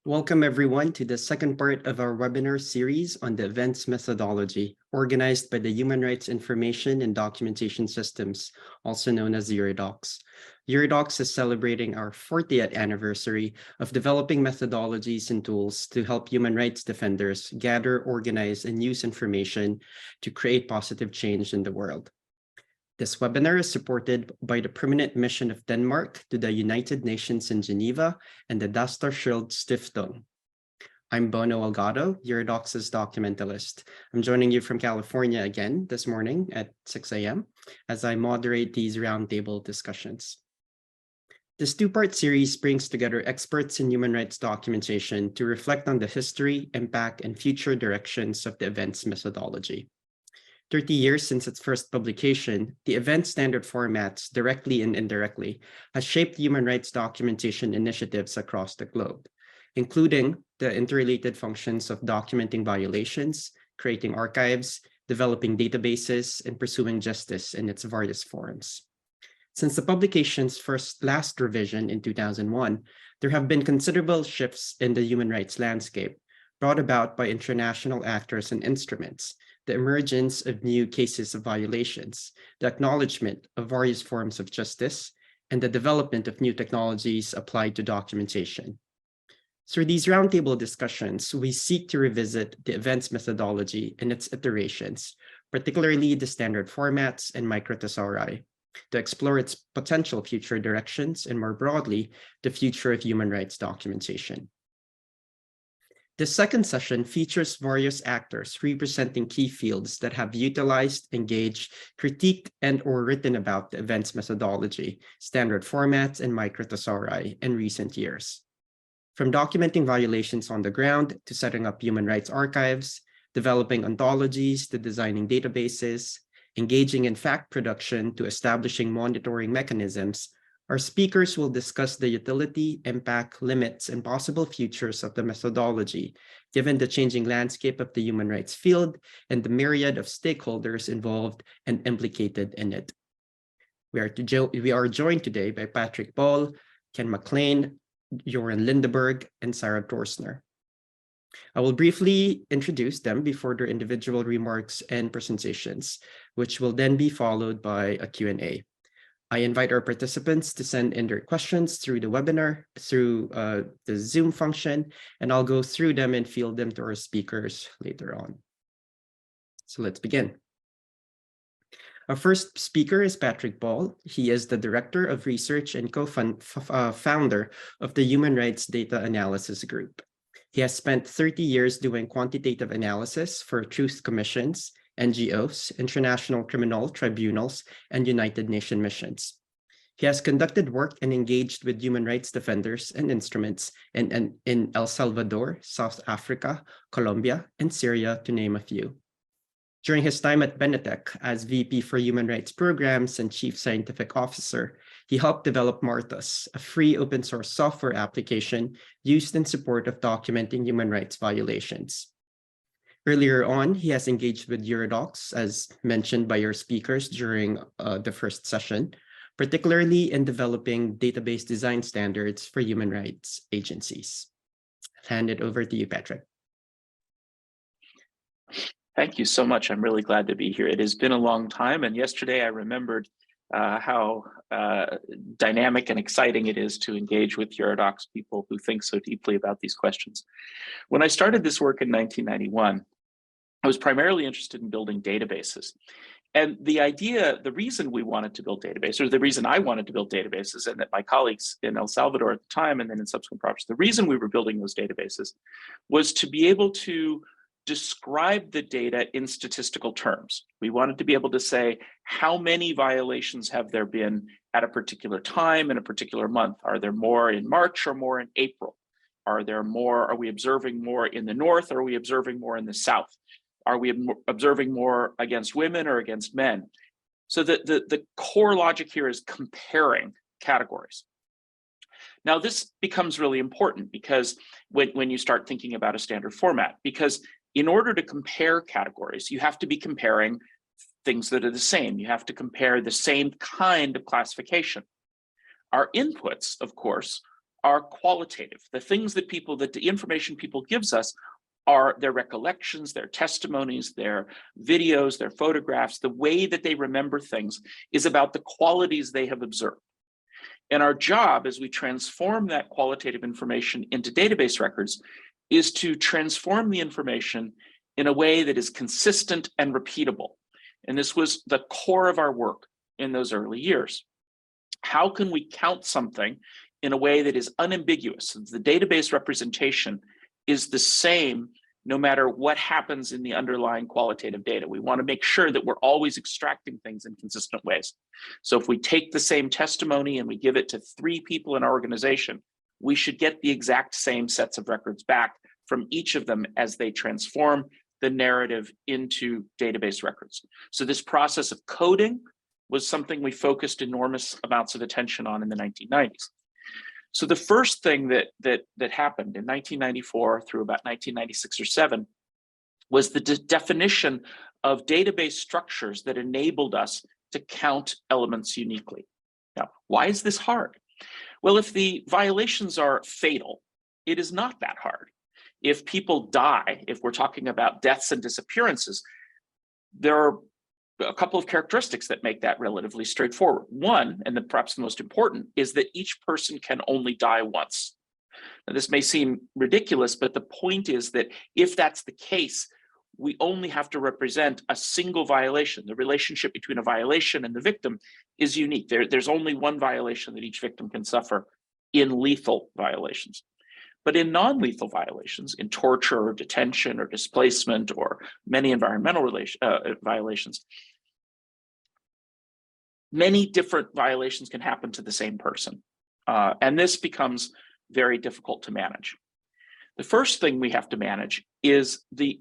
Welcome everyone to the second part of our webinar series on the events methodology, organized by the Human Rights Information and Documentation Systems, also known as HURIDOCS. HURIDOCS is celebrating our 40th anniversary of developing methodologies and tools to help human rights defenders gather, organize, and use information to create positive change in the world. This webinar is supported by the Permanent Mission of Denmark to the United Nations in Geneva and the Dastarschild Stiftung. I'm Bono Elgado, HURIDOCS's documentalist. I'm joining you from California again this morning at 6 a.m. as I moderate these roundtable discussions. This two-part series brings together experts in human rights documentation to reflect on the history, impact, and future directions of the events methodology. 30 years since its first publication, the event standard formats, directly and indirectly, has shaped human rights documentation initiatives across the globe, including the interrelated functions of documenting violations, creating archives, developing databases, and pursuing justice in its various forms. Since the publication's last revision in 2001, there have been considerable shifts in the human rights landscape, brought about by international actors and instruments, the emergence of new cases of violations, the acknowledgement of various forms of justice, and the development of new technologies applied to documentation. Through these roundtable discussions, we seek to revisit the events methodology and its iterations, particularly the standard formats and microthesauri, to explore its potential future directions and, more broadly, the future of human rights documentation. This second session features various actors representing key fields that have utilized, engaged, critiqued, and/or written about the events methodology, standard formats, and microthesauri in recent years. From documenting violations on the ground to setting up human rights archives, developing ontologies to designing databases, engaging in fact production to establishing monitoring mechanisms, our speakers will discuss the utility, impact, limits, and possible futures of the methodology, given the changing landscape of the human rights field and the myriad of stakeholders involved and implicated in it. We are joined today by Patrick Ball, Ken MacLean, Jöran Lindeberg, and Sarah Torsner. I will briefly introduce them before their individual remarks and presentations, which will then be followed by a Q&A. I invite our participants to send in their questions through the webinar, through the Zoom function, and I'll go through them and field them to our speakers later on. So let's begin. Our first speaker is Patrick Ball. He is the Director of Research and co-founder of the Human Rights Data Analysis Group. He has spent 30 years doing quantitative analysis for truth commissions, NGOs, international criminal tribunals, and United Nations missions. He has conducted work and engaged with human rights defenders and instruments in El Salvador, South Africa, Colombia, and Syria, to name a few. During his time at Benetech as VP for Human Rights Programs and Chief Scientific Officer, he helped develop Marthas, a free open source software application used in support of documenting human rights violations. Earlier on, he has engaged with HURIDOCS, as mentioned by your speakers during the first session, particularly in developing database design standards for human rights agencies. I'll hand it over to you, Patrick. Thank you so much. I'm really glad to be here. It has been a long time, and yesterday I remembered how dynamic and exciting it is to engage with HURIDOCS people who think so deeply about these questions. When I started this work in 1991, I was primarily interested in building databases. And the reason we wanted to build databases, or the reason I wanted to build databases, and that my colleagues in El Salvador at the time and then in subsequent projects, the reason we were building those databases was to be able to describe the data in statistical terms. We wanted to be able to say, how many violations have there been at a particular time in a particular month? Are there more in March or more in April? Are we observing more in the North, or are we observing more in the South? Are we observing more against women or against men? So the core logic here is comparing categories. Now, this becomes really important because when you start thinking about a standard format, because in order to compare categories, you have to be comparing things that are the same. You have to compare the same kind of classification. Our inputs, of course, are qualitative. The things that the information people gives us are their recollections, their testimonies, their videos, their photographs. The way that they remember things is about the qualities they have observed. And our job as we transform that qualitative information into database records is to transform the information in a way that is consistent and repeatable. And this was the core of our work in those early years. How can we count something in a way that is unambiguous? The database representation is the same no matter what happens in the underlying qualitative data. We want to make sure that we're always extracting things in consistent ways. So if we take the same testimony and we give it to 3 people in our organization, we should get the exact same sets of records back from each of them as they transform the narrative into database records. So this process of coding was something we focused enormous amounts of attention on in the 1990s. So the first thing that happened in 1994 through about 1996 or 7 was the definition of database structures that enabled us to count elements uniquely. Now, why is this hard? Well, if the violations are fatal, it is not that hard. If people die, if we're talking about deaths and disappearances, there are a couple of characteristics that make that relatively straightforward. One, and perhaps the most important, is that each person can only die once. Now, this may seem ridiculous, but the point is that if that's the case, we only have to represent a single violation. The relationship between a violation and the victim is unique. There's only one violation that each victim can suffer in lethal violations. But in non-lethal violations, in torture or detention or displacement or many environmental violations, many different violations can happen to the same person. And this becomes very difficult to manage. The first thing we have to manage is the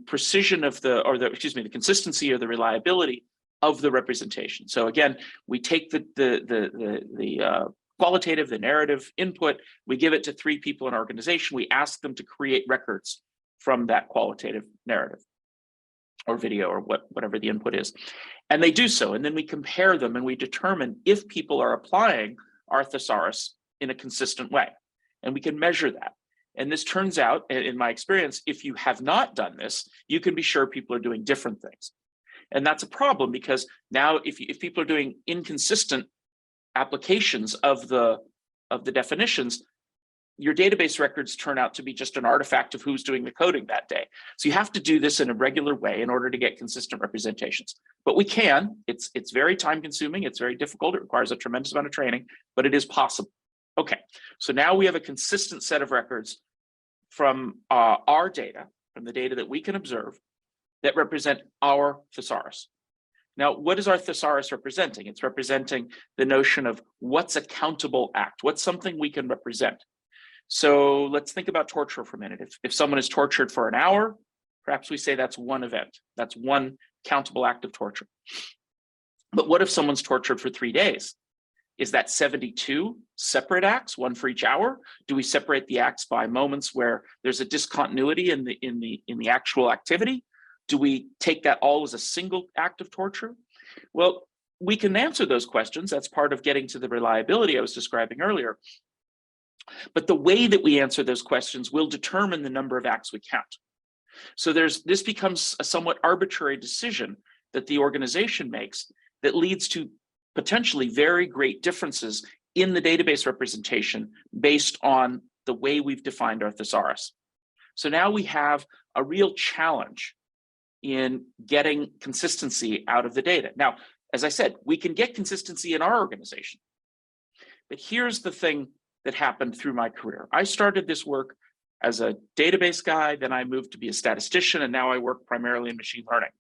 precision of the consistency or the reliability of the representation. So again, we take the qualitative, the narrative input, we give it to 3 people in our organization, we ask them to create records from that qualitative narrative or video or whatever the input is. And they do so, and then we compare them and we determine if people are applying our thesaurus in a consistent way. And we can measure that. And this turns out, in my experience, if you have not done this, you can be sure people are doing different things. And that's a problem because now if people are doing inconsistent applications of the definitions, your database records turn out to be just an artifact of who's doing the coding that day. So you have to do this in a regular way in order to get consistent representations. But we can. It's very time consuming. It's very difficult. It requires a tremendous amount of training, but it is possible. Okay, so now we have a consistent set of records from our data, from the data that we can observe, that represent our thesaurus. Now, what is our thesaurus representing? It's representing the notion of what's a countable act, what's something we can represent. So let's think about torture for a minute. If someone is tortured for an hour, perhaps we say that's one event. That's one countable act of torture. But what if someone's tortured for 3 days? Is that 72 separate acts, one for each hour? Do we separate the acts by moments where there's a discontinuity in the actual activity? Do we take that all as a single act of torture? Well, we can answer those questions. That's part of getting to the reliability I was describing earlier. But the way that we answer those questions will determine the number of acts we count. So this becomes a somewhat arbitrary decision that the organization makes that leads to potentially very great differences in the database representation based on the way we've defined our thesaurus. So now we have a real challenge in getting consistency out of the data. Now, as I said, we can get consistency in our organization. But here's the thing that happened through my career. I started this work as a database guy, then I moved to be a statistician, and now I work primarily in machine learning.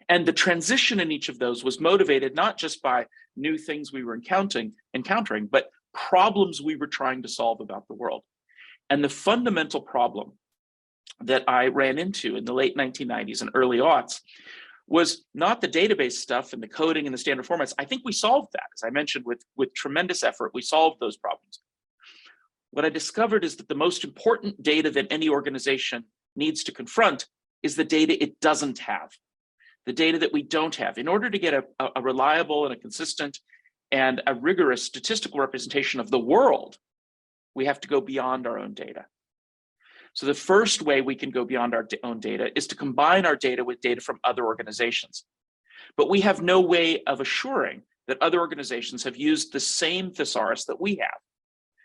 And the transition in each of those was motivated not just by new things we were encountering, but problems we were trying to solve about the world. And the fundamental problem that I ran into in the late 1990s and early aughts was not the database stuff and the coding and the standard formats. I think we solved that. As I mentioned, with tremendous effort, we solved those problems. What I discovered is that the most important data that any organization needs to confront is the data it doesn't have, the data that we don't have. In order to get a reliable and a consistent and a rigorous statistical representation of the world, we have to go beyond our own data. So the first way we can go beyond our own data is to combine our data with data from other organizations. But we have no way of assuring that other organizations have used the same thesaurus that we have.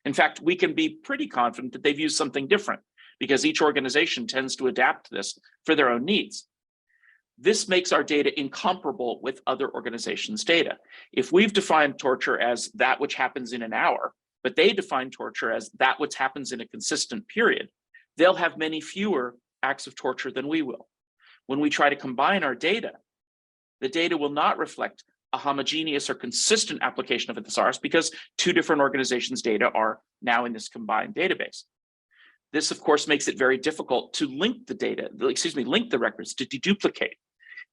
In fact, we can be pretty confident that they've used something different because each organization tends to adapt this for their own needs. This makes our data incomparable with other organizations' data. If we've defined torture as that which happens in an hour, but they define torture as that which happens in a consistent period, they'll have many fewer acts of torture than we will. When we try to combine our data, the data will not reflect a homogeneous or consistent application of a thesaurus because two different organizations' data are now in this combined database. This, of course, makes it very difficult to link the data, link the records, to deduplicate.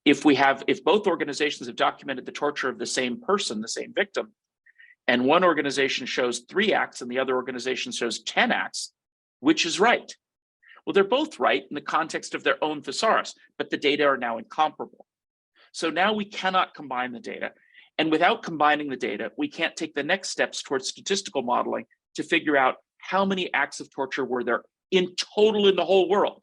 If both organizations have documented the torture of the same person, the same victim, and one organization shows 3 acts and the other organization shows 10 acts, which is right? Well, they're both right in the context of their own thesaurus, but the data are now incomparable. So now we cannot combine the data. And without combining the data, we can't take the next steps towards statistical modeling to figure out how many acts of torture were there in total in the whole world,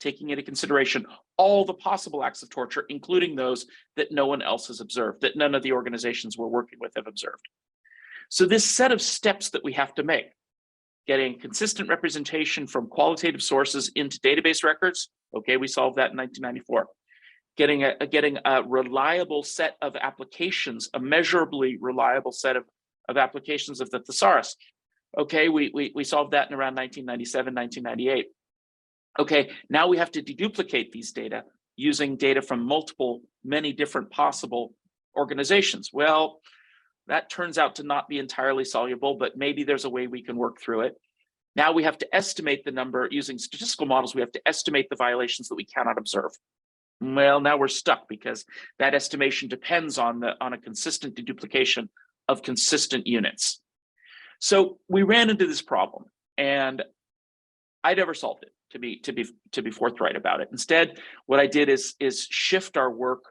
taking into consideration all the possible acts of torture, including those that no one else has observed, that none of the organizations we're working with have observed. So this set of steps that we have to make, getting consistent representation from qualitative sources into database records, okay, we solved that in 1994. Getting a reliable set of applications, a measurably reliable set of applications of the thesaurus. Okay, we solved that in around 1997, 1998. Okay, now we have to deduplicate these data using data from many different possible organizations. Well, that turns out to not be entirely soluble, but maybe there's a way we can work through it. Now we have to estimate the number using statistical models. We have to estimate the violations that we cannot observe. Well, now we're stuck because that estimation depends on a consistent deduplication of consistent units. So we ran into this problem, and I never solved it, to be forthright about it. Instead, what I did is shift our work.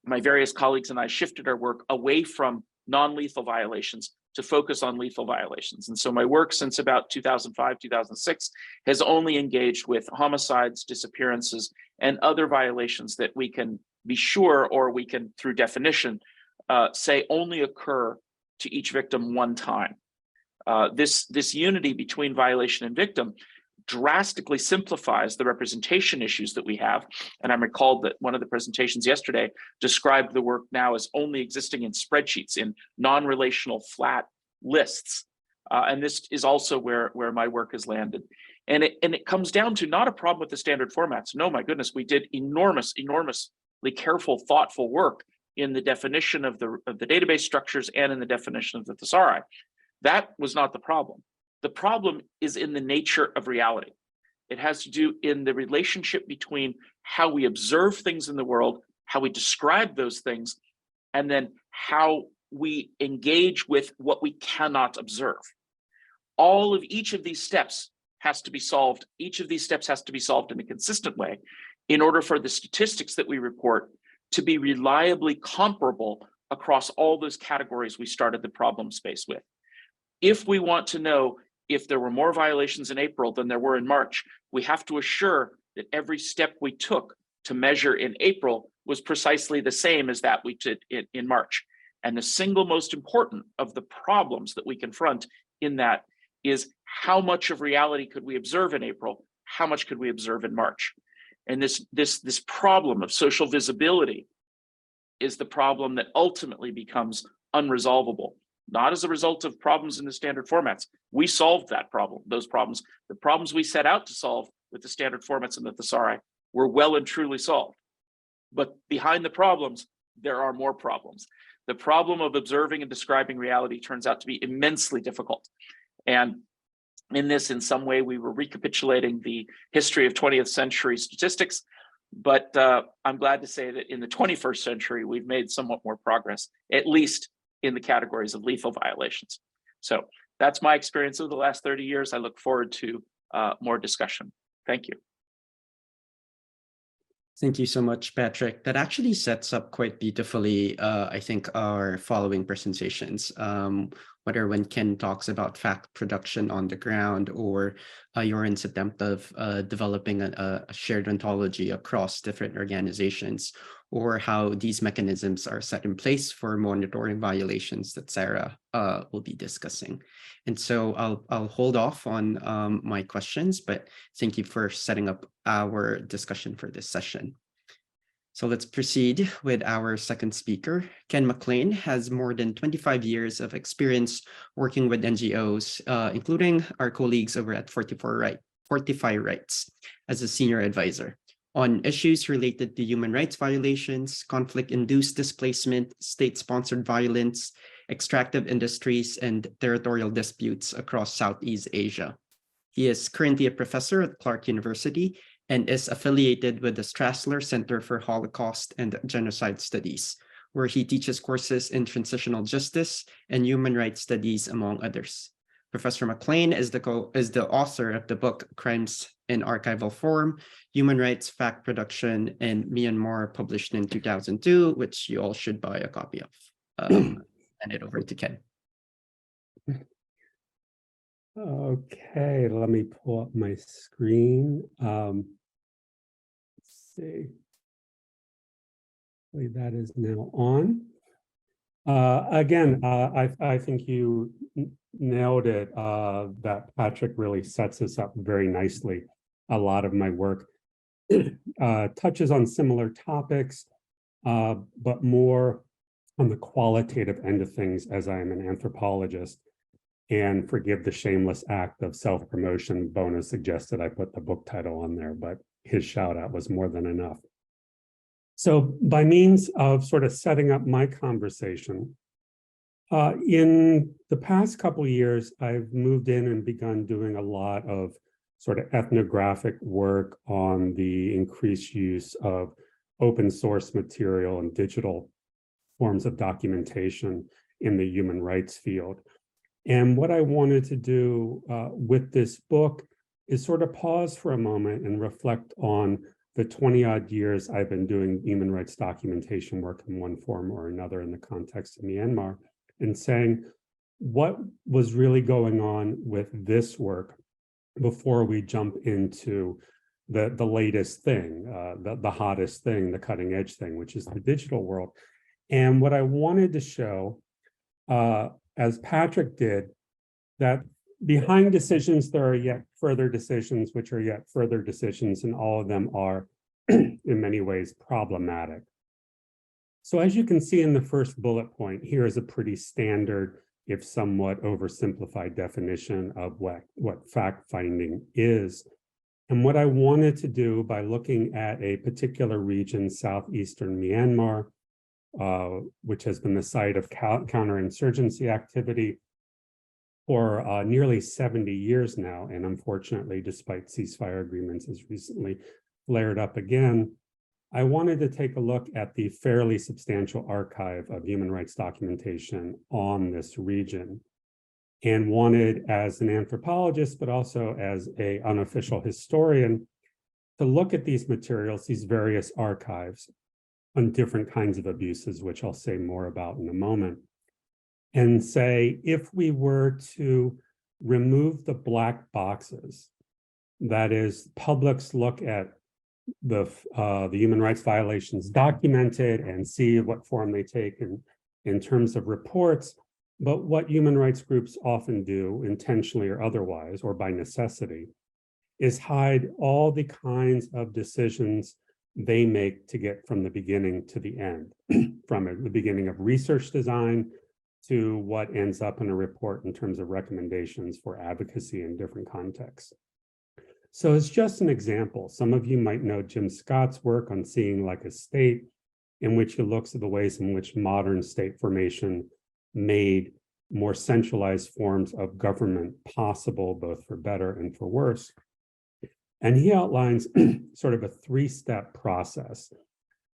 My various colleagues and I shifted our work away from non-lethal violations to focus on lethal violations. And so my work since about 2005, 2006 has only engaged with homicides, disappearances, and other violations that we can be sure, or we can, through definition, say only occur to each victim one time. This unity between violation and victim drastically simplifies the representation issues that we have. And I'm recalled that one of the presentations yesterday described the work now as only existing in spreadsheets, in non-relational flat lists. And this is also where my work has landed. And it comes down to not a problem with the standard formats. No, my goodness, we did enormously careful, thoughtful work in the definition of the database structures and in the definition of the thesauri. That was not the problem. The problem is in the nature of reality. It has to do in the relationship between how we observe things in the world, how we describe those things, and then how we engage with what we cannot observe. Each of these steps has to be solved. Each of these steps has to be solved in a consistent way in order for the statistics that we report to be reliably comparable across all those categories we started the problem space with. If we want to know if there were more violations in April than there were in March, we have to assure that every step we took to measure in April was precisely the same as that we did in March. And the single most important of the problems that we confront in that is how much of reality could we observe in April? How much could we observe in March? And this problem of social visibility is the problem that ultimately becomes unresolvable. Not as a result of problems in the standard formats. We solved that problem, those problems. The problems we set out to solve with the standard formats and the thesauri were well and truly solved. But behind the problems, there are more problems. The problem of observing and describing reality turns out to be immensely difficult. And in some way, we were recapitulating the history of 20th century statistics. But I'm glad to say that in the 21st century, we've made somewhat more progress, at least in the categories of lethal violations. So that's my experience over the last 30 years. I look forward to more discussion. Thank you. Thank you so much, Patrick. That actually sets up quite beautifully, I think, our following presentations, whether when Ken talks about fact production on the ground or Jöran's attempt of developing a shared ontology across different organizations, or how these mechanisms are set in place for monitoring violations that Sarah will be discussing. And so I'll hold off on my questions, but thank you for setting up our discussion for this session. So let's proceed with our second speaker. Ken MacLean has more than 25 years of experience working with NGOs, including our colleagues over at Fortify Rights as a senior advisor on issues related to human rights violations, conflict-induced displacement, state-sponsored violence, extractive industries, and territorial disputes across Southeast Asia. He is currently a professor at Clark University and is affiliated with the Strassler Center for Holocaust and Genocide Studies, where he teaches courses in transitional justice and human rights studies, among others. Professor MacLean is the author of the book Crimes in Archival Form, Human Rights Fact Production in Myanmar, published in 2002, which you all should buy a copy of. Hand it over to Ken. Okay, let me pull up my screen. Let's see. That is now on. Again, I think you nailed it, that Patrick really sets us up very nicely. A lot of my work touches on similar topics, but more on the qualitative end of things, as I am an anthropologist. And forgive the shameless act of self-promotion. Bona suggested I put the book title on there, but his shout out was more than enough. So by means of sort of setting up my conversation, in the past couple of years, I've moved in and begun doing a lot of sort of ethnographic work on the increased use of open source material and digital forms of documentation in the human rights field. And what I wanted to do with this book is sort of pause for a moment and reflect on the 20-odd years I've been doing human rights documentation work in one form or another in the context of Myanmar, and saying what was really going on with this work before we jump into the latest thing, the hottest thing, the cutting edge thing, which is the digital world. And what I wanted to show, as Patrick did, that behind decisions, there are yet further decisions, which are yet further decisions, and all of them are, in many ways, problematic. So as you can see in the first bullet point, here is a pretty standard, if somewhat oversimplified definition of what fact-finding is. And what I wanted to do by looking at a particular region, southeastern Myanmar, which has been the site of counterinsurgency activity for nearly 70 years now, and unfortunately, despite ceasefire agreements, has recently flared up again. I wanted to take a look at the fairly substantial archive of human rights documentation on this region, and wanted, as an anthropologist, but also as an unofficial historian, to look at these materials, these various archives, on different kinds of abuses, which I'll say more about in a moment, and say, if we were to remove the black boxes, that is, public's look at the human rights violations documented and see what form they take in terms of reports, but what human rights groups often do, intentionally or otherwise, or by necessity, is hide all the kinds of decisions they make to get from the beginning to the end, from the beginning of research design to what ends up in a report in terms of recommendations for advocacy in different contexts. So it's just an example. Some of you might know Jim Scott's work on Seeing Like a State, in which he looks at the ways in which modern state formation made more centralized forms of government possible, both for better and for worse. And he outlines sort of a three-step process.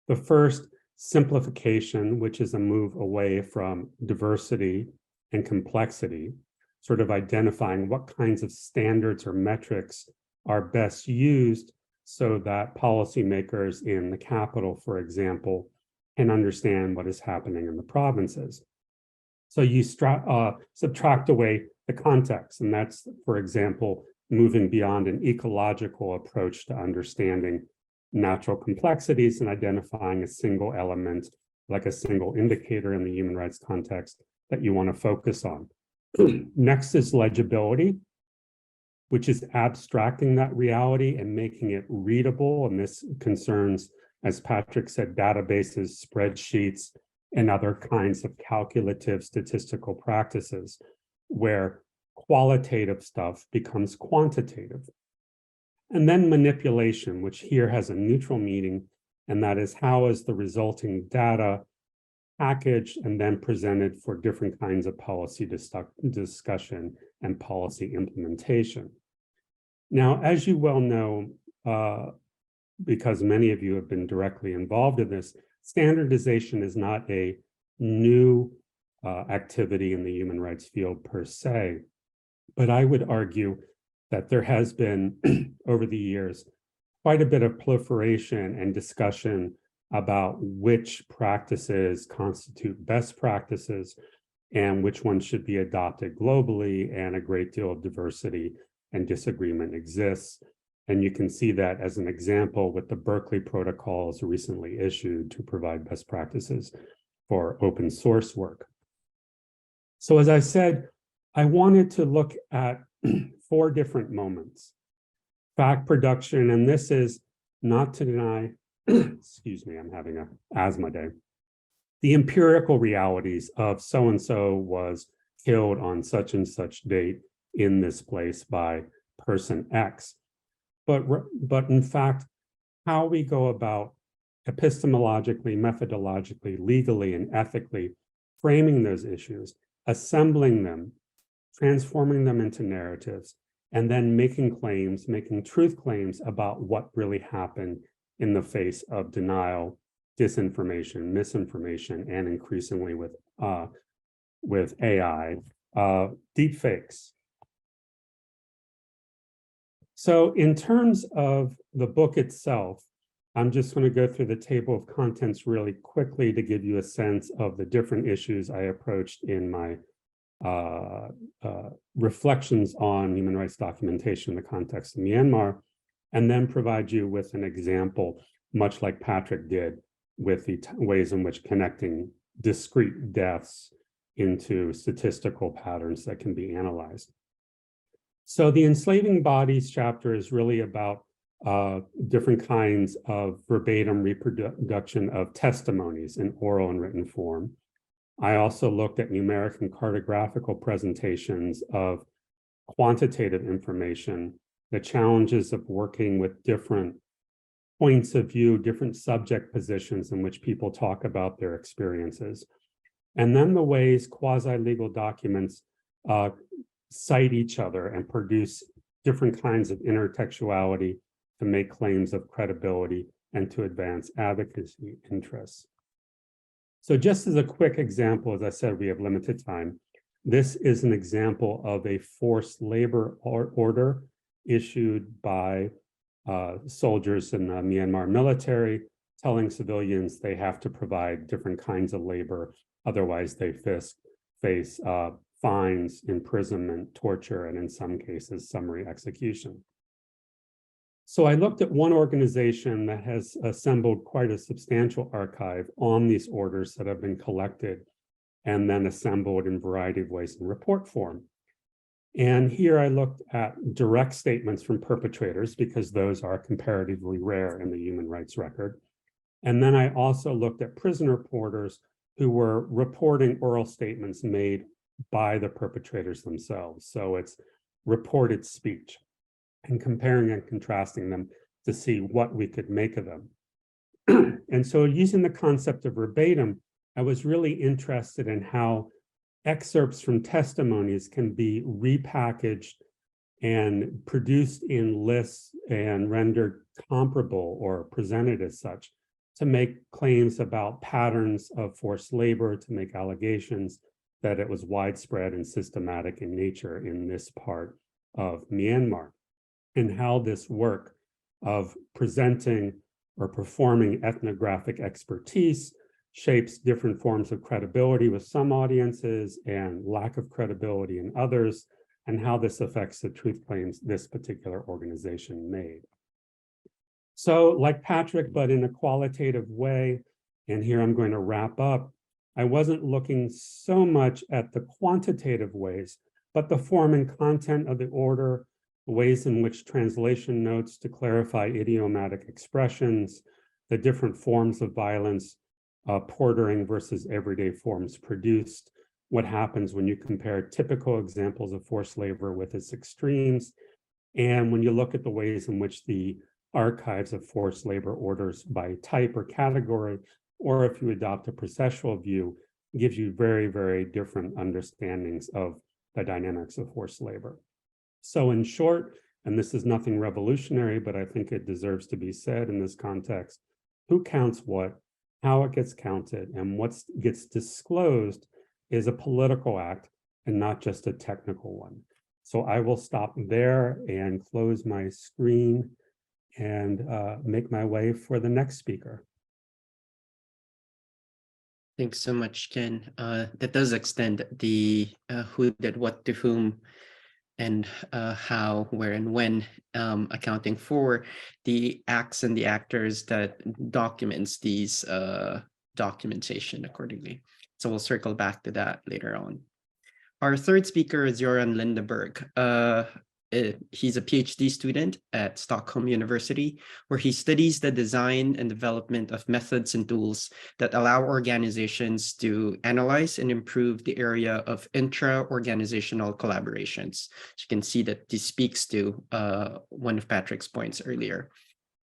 The first, simplification, which is a move away from diversity and complexity, sort of identifying what kinds of standards or metrics are best used so that policymakers in the capital, for example, can understand what is happening in the provinces. So you subtract away the context, and that's, for example, moving beyond an ecological approach to understanding natural complexities and identifying a single element, like a single indicator in the human rights context that you want to focus on. Next is legibility, which is abstracting that reality and making it readable. And this concerns, as Patrick said, databases, spreadsheets, and other kinds of calculative statistical practices where qualitative stuff becomes quantitative. And then manipulation, which here has a neutral meaning, and that is how is the resulting data packaged and then presented for different kinds of policy discussion and policy implementation. Now, as you well know, because many of you have been directly involved in this, standardization is not a new activity in the human rights field per se, but I would argue that there has been, over the years, quite a bit of proliferation and discussion about which practices constitute best practices and which ones should be adopted globally, and a great deal of diversity and disagreement exists. And you can see that as an example with the Berkeley protocols recently issued to provide best practices for open source work. So as I said, I wanted to look at 4 different moments. Fact production, and this is not to deny, excuse me, I'm having an asthma day, the empirical realities of so-and-so was killed on such and such date in this place by person X. But in fact, how we go about epistemologically, methodologically, legally, and ethically framing those issues, assembling them, transforming them into narratives, and then making claims, making truth claims about what really happened in the face of denial, disinformation, misinformation, and increasingly with AI, deepfakes. So in terms of the book itself, I'm just going to go through the table of contents really quickly to give you a sense of the different issues I approached in my reflections on human rights documentation in the context of Myanmar, and then provide you with an example, much like Patrick did, with the ways in which connecting discrete deaths into statistical patterns that can be analyzed. So the enslaving bodies chapter is really about different kinds of verbatim reproduction of testimonies in oral and written form. I also looked at numeric and cartographical presentations of quantitative information, the challenges of working with different points of view, different subject positions in which people talk about their experiences, and then the ways quasi-legal documents cite each other and produce different kinds of intertextuality to make claims of credibility and to advance advocacy interests. So just as a quick example, as I said, we have limited time. This is an example of a forced labor order issued by soldiers in the Myanmar military, telling civilians they have to provide different kinds of labor, otherwise they face fines, imprisonment, torture, and in some cases, summary execution. So I looked at one organization that has assembled quite a substantial archive on these orders that have been collected and then assembled in a variety of ways in report form. And here I looked at direct statements from perpetrators because those are comparatively rare in the human rights record. And then I also looked at prison reporters who were reporting oral statements made by the perpetrators themselves. So it's reported speech, and comparing and contrasting them to see what we could make of them. And so using the concept of verbatim, I was really interested in how excerpts from testimonies can be repackaged and produced in lists and rendered comparable or presented as such to make claims about patterns of forced labor, to make allegations that it was widespread and systematic in nature in this part of Myanmar, and how this work of presenting or performing ethnographic expertise shapes different forms of credibility with some audiences and lack of credibility in others, and how this affects the truth claims this particular organization made. So like Patrick, but in a qualitative way, and here I'm going to wrap up, I wasn't looking so much at the quantitative ways, but the form and content of the order, the ways in which translation notes to clarify idiomatic expressions, the different forms of violence, portering versus everyday forms produced, what happens when you compare typical examples of forced labor with its extremes, and when you look at the ways in which the archives of forced labor orders by type or category, or if you adopt a processual view, gives you very, very different understandings of the dynamics of forced labor. So in short, and this is nothing revolutionary, but I think it deserves to be said in this context, who counts what, how it gets counted, and what gets disclosed is a political act and not just a technical one. So I will stop there and close my screen and make my way for the next speaker. Thanks so much, Ken. That does extend the who did what to whom and how, where, and when, accounting for the acts and the actors that documents these documentation accordingly. So we'll circle back to that later on. Our third speaker is Jöran Lindeberg. He's a PhD student at Stockholm University, where he studies the design and development of methods and tools that allow organizations to analyze and improve the area of intra-organizational collaborations. So you can see that this speaks to one of Patrick's points earlier.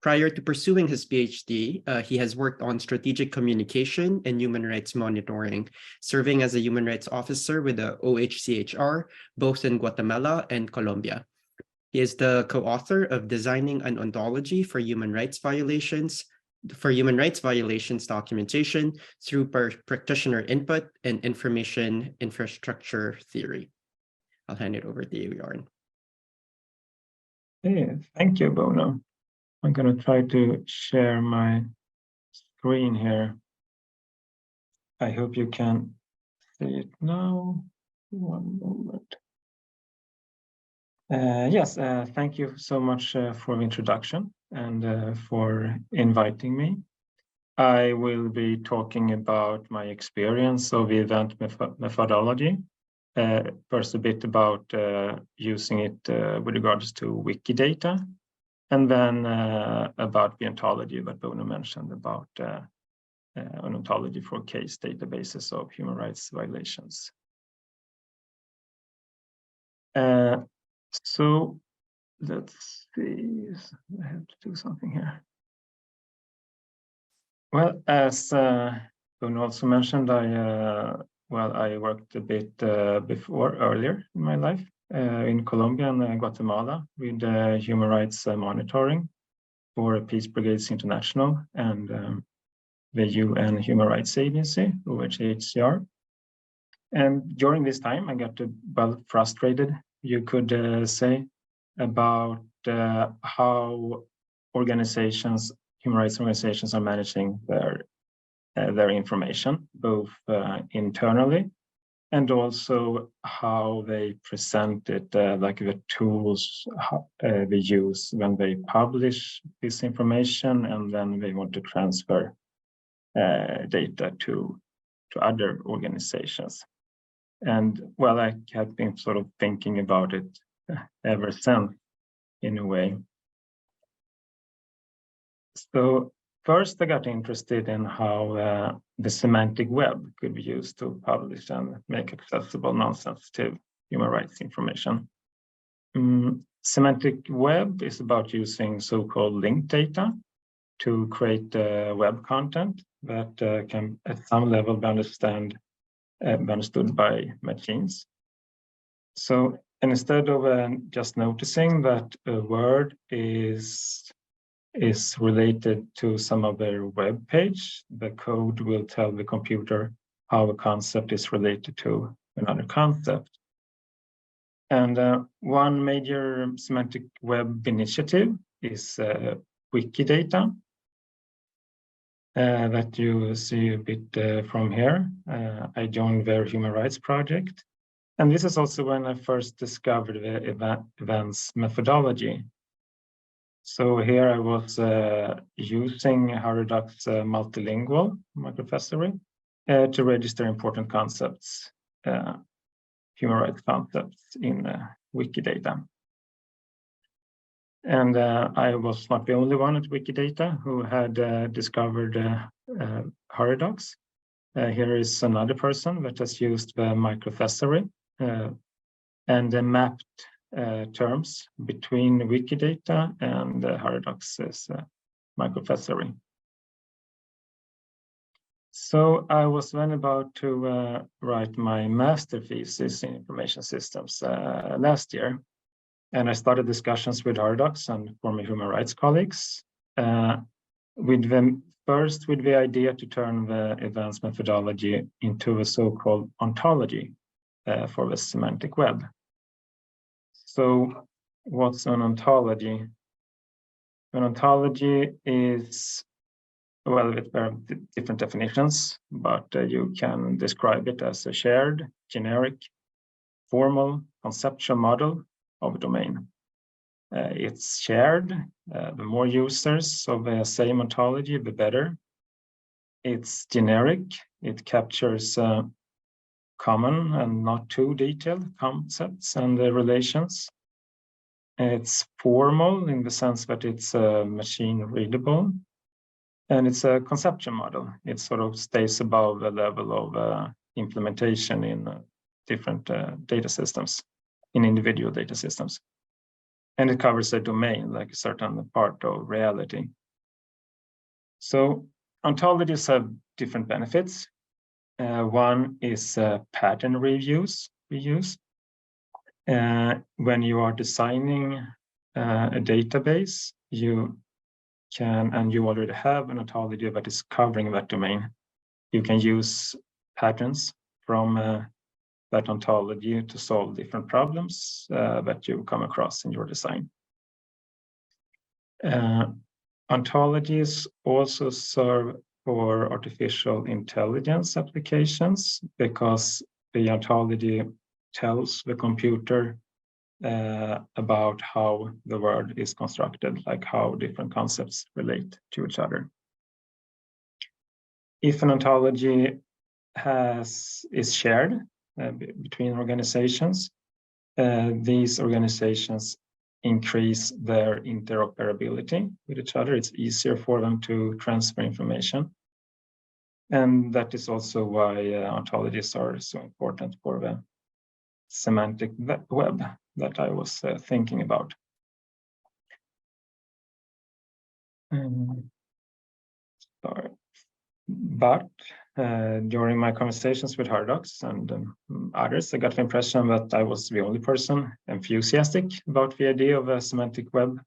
Prior to pursuing his PhD, he has worked on strategic communication and human rights monitoring, serving as a human rights officer with the OHCHR, both in Guatemala and Colombia. He is the co-author of Designing an Ontology for Human Rights Violations, documentation through practitioner input and information infrastructure theory. I'll hand it over to you, Jöran. Hey, thank you, Bono. I'm going to try to share my screen here. I hope you can see it now. One moment. Yes, thank you so much for the introduction and for inviting me. I will be talking about my experience of the event methodology. First, a bit about using it with regards to Wikidata. And then about the ontology that Bono mentioned about an ontology for case databases of human rights violations. So let's see, I have to do something here. Well, as Bono also mentioned, I worked a bit earlier in my life. In Colombia and Guatemala with human rights monitoring for Peace Brigades International and the UN Human Rights Agency, OHCHR. And during this time, I got well frustrated, you could say, about how organizations, human rights organizations, are managing their information, both internally and also how they present it, like the tools they use when they publish this information, and then they want to transfer data to other organizations. And well, I have been sort of thinking about it ever since, in a way. So first, I got interested in how the semantic web could be used to publish and make accessible non-sensitive human rights information. Semantic web is about using so-called linked data to create web content that can, at some level, be understood by machines. So instead of just noticing that a word is related to some other web page, the code will tell the computer how a concept is related to another concept. And one major semantic web initiative is Wikidata that you see a bit from here. I joined their human rights project. And this is also when I first discovered the events methodology. So here I was using HURIDOCS multilingual microfactory to register important concepts, human rights concepts in Wikidata. And I was not the only one at Wikidata who had discovered HURIDOCS. Here is another person that has used the microfactory and mapped terms between Wikidata and HURIDOCS' microfactory. So I was then about to write my master thesis in information systems last year. And I started discussions with HURIDOCS and former human rights colleagues, with the idea to turn the events methodology into a so-called ontology for the semantic web. So what's an ontology? An ontology is, well, there are different definitions, but you can describe it as a shared, generic, formal, conceptual model of a domain. It's shared. The more users of the same ontology, the better. It's generic. It captures common and not too detailed concepts and relations. It's formal in the sense that it's machine readable. And it's a conceptual model. It sort of stays above the level of implementation in different data systems, in individual data systems. And it covers a domain, like a certain part of reality. So ontologies have different benefits. One is pattern reuse. When you are designing a database, you can, and you already have an ontology that is covering that domain, you can use patterns from that ontology to solve different problems that you come across in your design. Ontologies also serve for artificial intelligence applications because the ontology tells the computer about how the world is constructed, like how different concepts relate to each other. If an ontology is shared between organizations, these organizations increase their interoperability with each other. It's easier for them to transfer information. And that is also why ontologies are so important for the semantic web that I was thinking about. Sorry. But during my conversations with HURIDOCS and others, I got the impression that I was the only person enthusiastic about the idea of a semantic web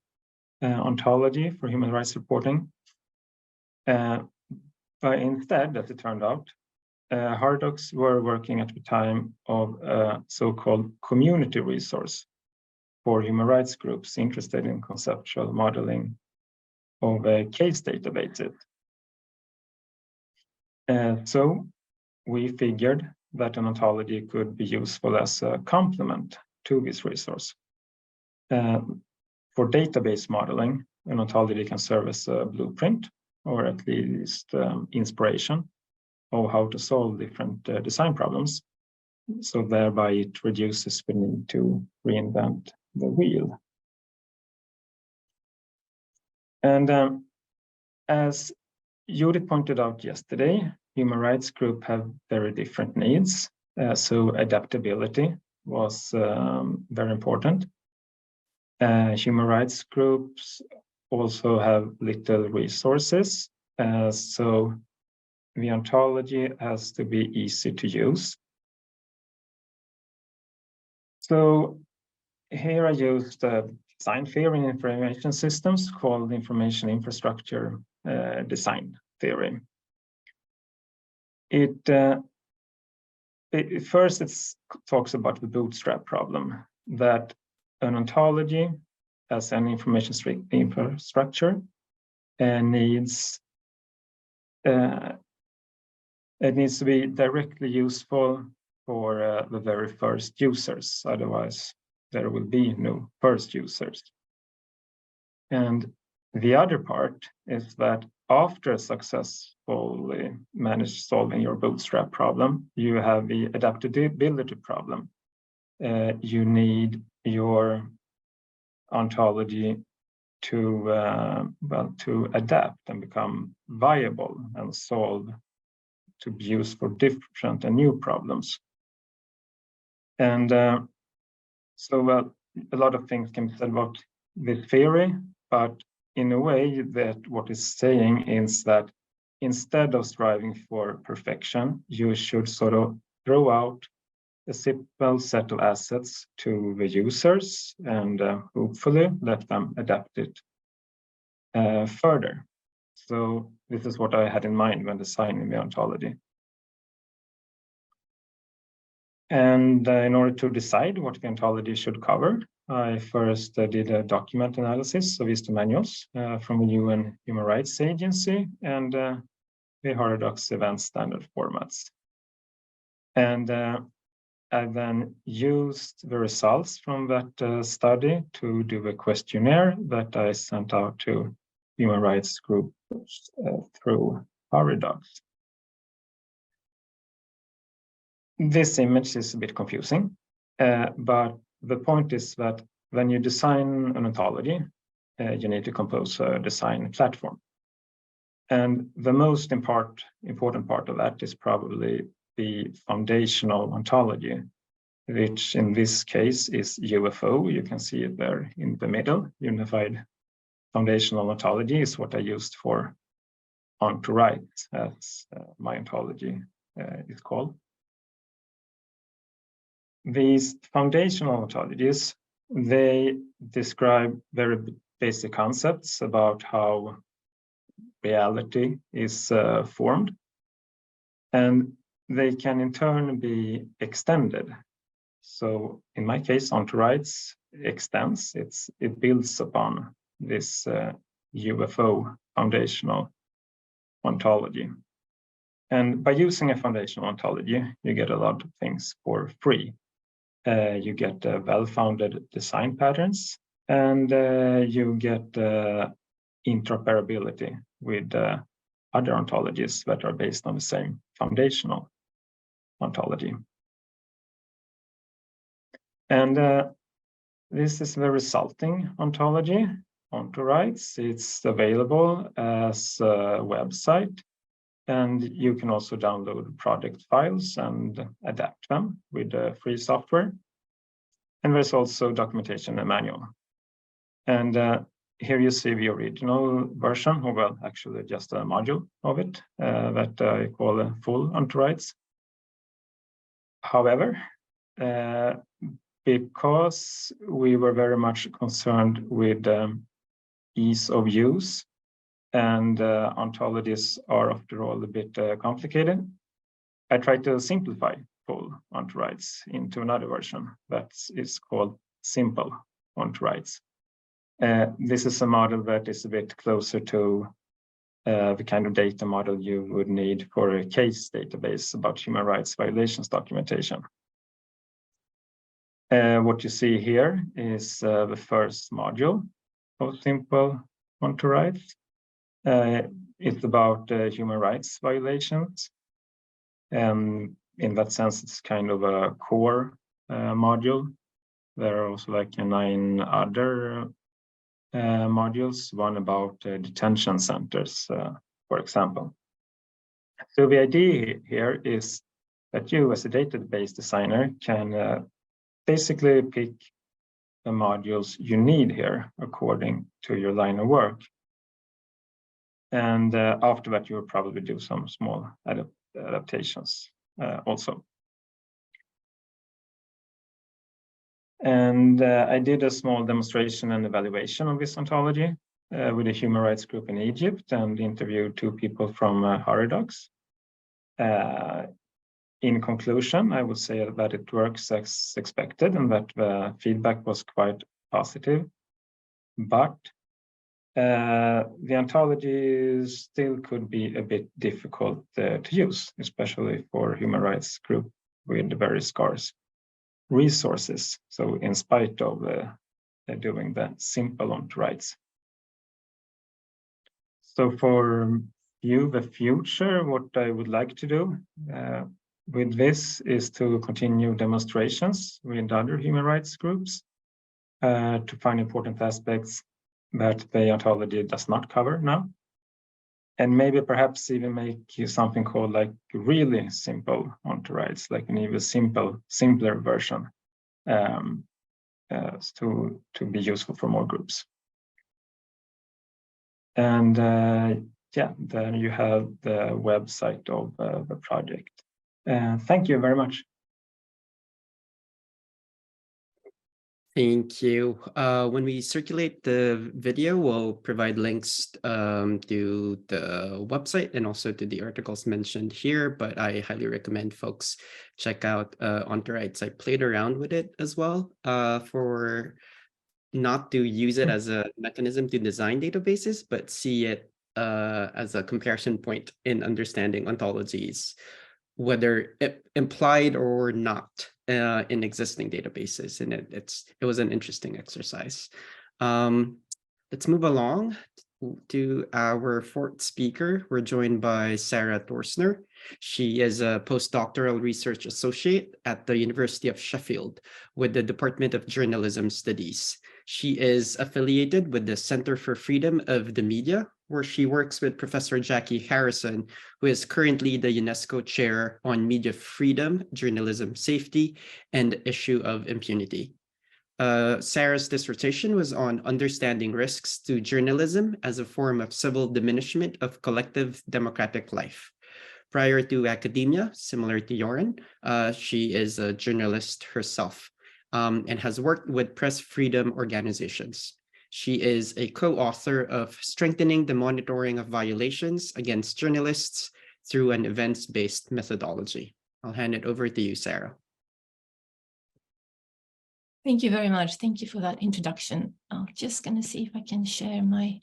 ontology for human rights reporting. But instead, as it turned out, HURIDOCS were working at the time of a so-called community resource for human rights groups interested in conceptual modeling of case databases. So we figured that an ontology could be useful as a complement to this resource. For database modeling, an ontology can serve as a blueprint or at least inspiration of how to solve different design problems. So thereby it reduces the need to reinvent the wheel. And as Judith pointed out yesterday, human rights groups have very different needs. So adaptability was very important. Human rights groups also have little resources. So the ontology has to be easy to use. So here I used design theory in information systems called information infrastructure design theory. First it talks about the bootstrap problem, that an ontology as an information infrastructure, needs it needs to be directly useful for the very first users. Otherwise, there will be no first users. And the other part is that after successfully managed solving your bootstrap problem, you have the adaptability problem. You need your ontology to adapt and become viable and solve to be used for different and new problems. And so a lot of things can be said about this theory, but in a way that what it's saying is that instead of striving for perfection, you should sort of throw out a simple set of assets to the users and hopefully let them adapt it further. So this is what I had in mind when designing the ontology. And in order to decide what the ontology should cover, I first did a document analysis of ISTO manuals from the UN Human Rights Agency and the HURIDOCS event standard formats. And I then used the results from that study to do a questionnaire that I sent out to human rights groups through HURIDOCS. This image is a bit confusing, but the point is that when you design an ontology, you need to compose a design platform. And the most important part of that is probably the foundational ontology, which in this case is UFO. You can see it there in the middle. Unified Foundational Ontology is what I used for OntoRights, as my ontology is called. These foundational ontologies, they describe very basic concepts about how reality is formed, and they can in turn be extended. So in my case, OntoRights extends, it builds upon this UFO foundational ontology. And by using a foundational ontology, you get a lot of things for free. You get well-founded design patterns, and you get interoperability with other ontologies that are based on the same foundational ontology. And this is the resulting ontology, OntoRights. It's available as a website, and you can also download project files and adapt them with free software. And there's also documentation and manual. And here you see the original version, or well, actually just a module of it that I call a full OntoRights. However, because we were very much concerned with ease of use, and ontologies are after all a bit complicated, I tried to simplify full OntoRights into another version that is called simple OntoRights. This is a model that is a bit closer to the kind of data model you would need for a case database about human rights violations documentation. What you see here is the first module of simple OntoRights. It's about human rights violations. In that sense, it's kind of a core module. There are also like 9 other modules, one about detention centers, for example. So the idea here is that you, as a database designer, can basically pick the modules you need here according to your line of work. And after that, you will probably do some small adaptations also. And I did a small demonstration and evaluation of this ontology with a human rights group in Egypt, and interviewed 2 people from HURIDOCS. In conclusion, I would say that it works as expected and that the feedback was quite positive. but the ontology still could be a bit difficult to use, especially for human rights group with very scarce resources. So in spite of doing the simple ont rights. So for the future, what I would like to do with this is to continue demonstrations with other human rights groups to find important aspects that the ontology does not cover now. And maybe perhaps even make something called like really simple ont rights, like an even simpler version to be useful for more groups. And yeah, then you have the website of the project. Thank you very much. Thank you. When we circulate the video, we'll provide links to the website and also to the articles mentioned here, but I highly recommend folks check out ont rights. I played around with it as well for not to use it as a mechanism to design databases, but see it as a comparison point in understanding ontologies, whether implied or not in existing databases. And it was an interesting exercise. Let's move along to our fourth speaker. We're joined by Sarah Thorsner. She is a postdoctoral research associate at the University of Sheffield with the Department of Journalism Studies. She is affiliated with the Center for Freedom of the Media, where she works with Professor Jackie Harrison, who is currently the UNESCO Chair on Media Freedom, Journalism Safety, and Issue of Impunity. Sarah's dissertation was on understanding risks to journalism as a form of civil diminishment of collective democratic life. Prior to academia, similar to Jöran, she is a journalist herself and has worked with press freedom organizations. She is a co-author of Strengthening the Monitoring of Violations Against Journalists through an Events-Based Methodology. I'll hand it over to you, Sarah. Thank you very much. Thank you for that introduction. I'm just going to see if I can share my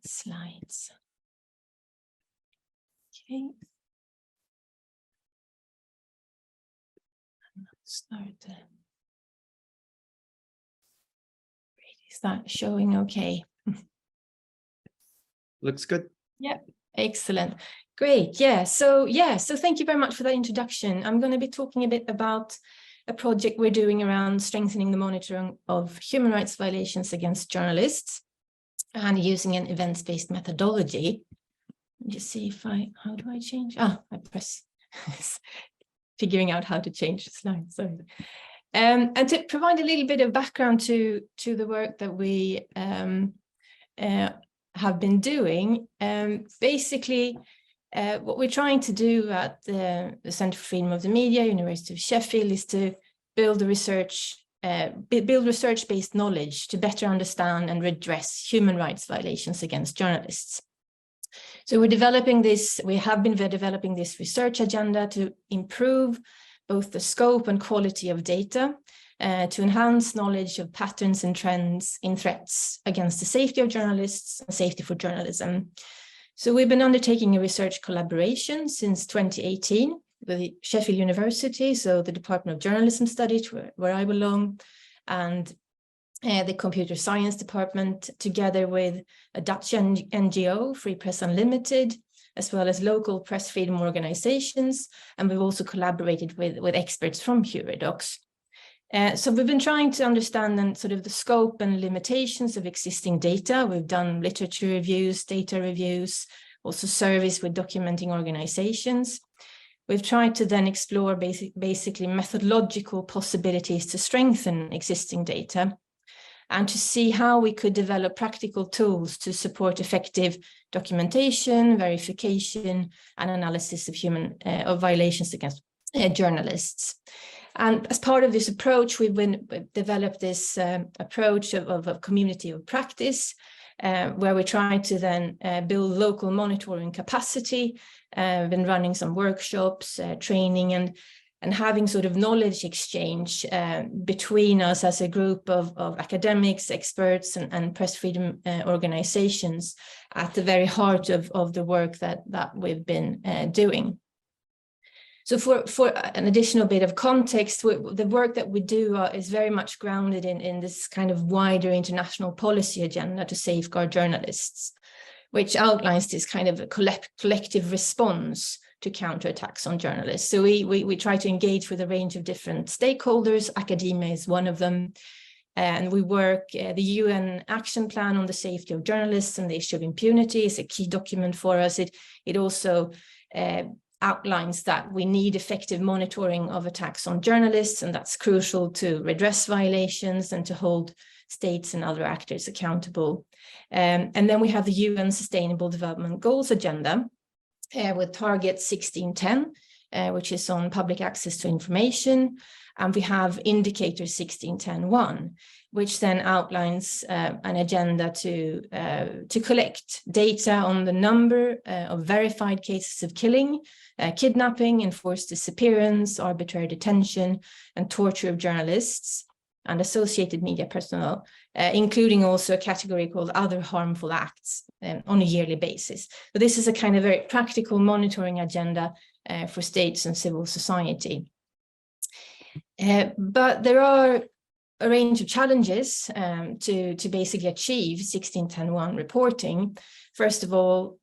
slides. Okay. Start. Is that showing okay? Looks good. Yeah, excellent. Great. Yeah, so thank you very much for that introduction. I'm going to be talking a bit about a project we're doing around strengthening the monitoring of human rights violations against journalists and using an events-based methodology. Just see if how do I change? I press, figuring out how to change the slide, sorry. And to provide a little bit of background to the work that we have been doing, basically, what we're trying to do at the Center for Freedom of the Media, University of Sheffield, is to build research-based knowledge to better understand and redress human rights violations against journalists. So we have been developing this research agenda to improve both the scope and quality of data, to enhance knowledge of patterns and trends in threats against the safety of journalists and safety for journalism. So we've been undertaking a research collaboration since 2018 with Sheffield University, so the Department of Journalism Studies, where I belong, and the Computer Science Department, together with a Dutch NGO, Free Press Unlimited, as well as local press freedom organizations. And we've also collaborated with experts from HURIDOCS. So we've been trying to understand then sort of the scope and limitations of existing data. We've done literature reviews, data reviews, also surveys with documenting organizations. We've tried to then explore basically methodological possibilities to strengthen existing data and to see how we could develop practical tools to support effective documentation, verification, and analysis of violations against journalists. And as part of this approach, we've developed this approach of a community of practice, where we try to then build local monitoring capacity, been running some workshops, training, and and having sort of knowledge exchange between us as a group of academics, experts, and press freedom organizations at the very heart of the work that we've been doing. So for an additional bit of context, the work that we do is very much grounded in this kind of wider international policy agenda to safeguard journalists, which outlines this kind of a collective response to counterattacks on journalists. So we try to engage with a range of different stakeholders. Academia is one of them. And we work, the UN Action Plan on the Safety of Journalists and the Issue of Impunity is a key document for us. It also outlines that we need effective monitoring of attacks on journalists, and that's crucial to redress violations and to hold states and other actors accountable. And then we have the UN Sustainable Development Goals Agenda, with target 1610, which is on public access to information. And we have indicator 1610.1, which then outlines an agenda to collect data on the number of verified cases of killing, kidnapping, enforced disappearance, arbitrary detention, and torture of journalists and associated media personnel, including also a category called other harmful acts on a yearly basis. So this is a kind of very practical monitoring agenda for states and civil society. But there are a range of challenges to basically achieve 1610.1 reporting. First of all,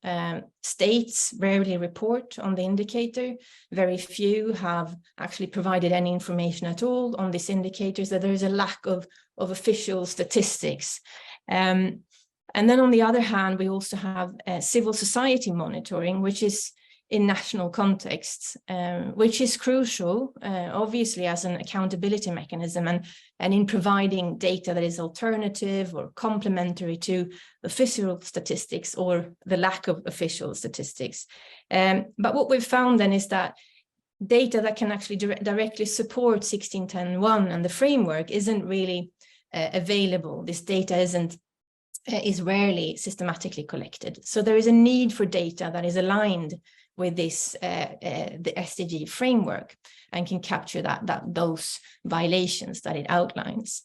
states rarely report on the indicator. Very few have actually provided any information at all on this indicator, so there is a lack of official statistics. And then on the other hand, we also have civil society monitoring, which is in national contexts, which is crucial, obviously, as an accountability mechanism and in providing data that is alternative or complementary to official statistics or the lack of official statistics. But what we've found then is that data that can actually directly support 1610.1 and the framework isn't really available. This data is rarely systematically collected. So there is a need for data that is aligned with this the SDG framework and can capture those violations that it outlines.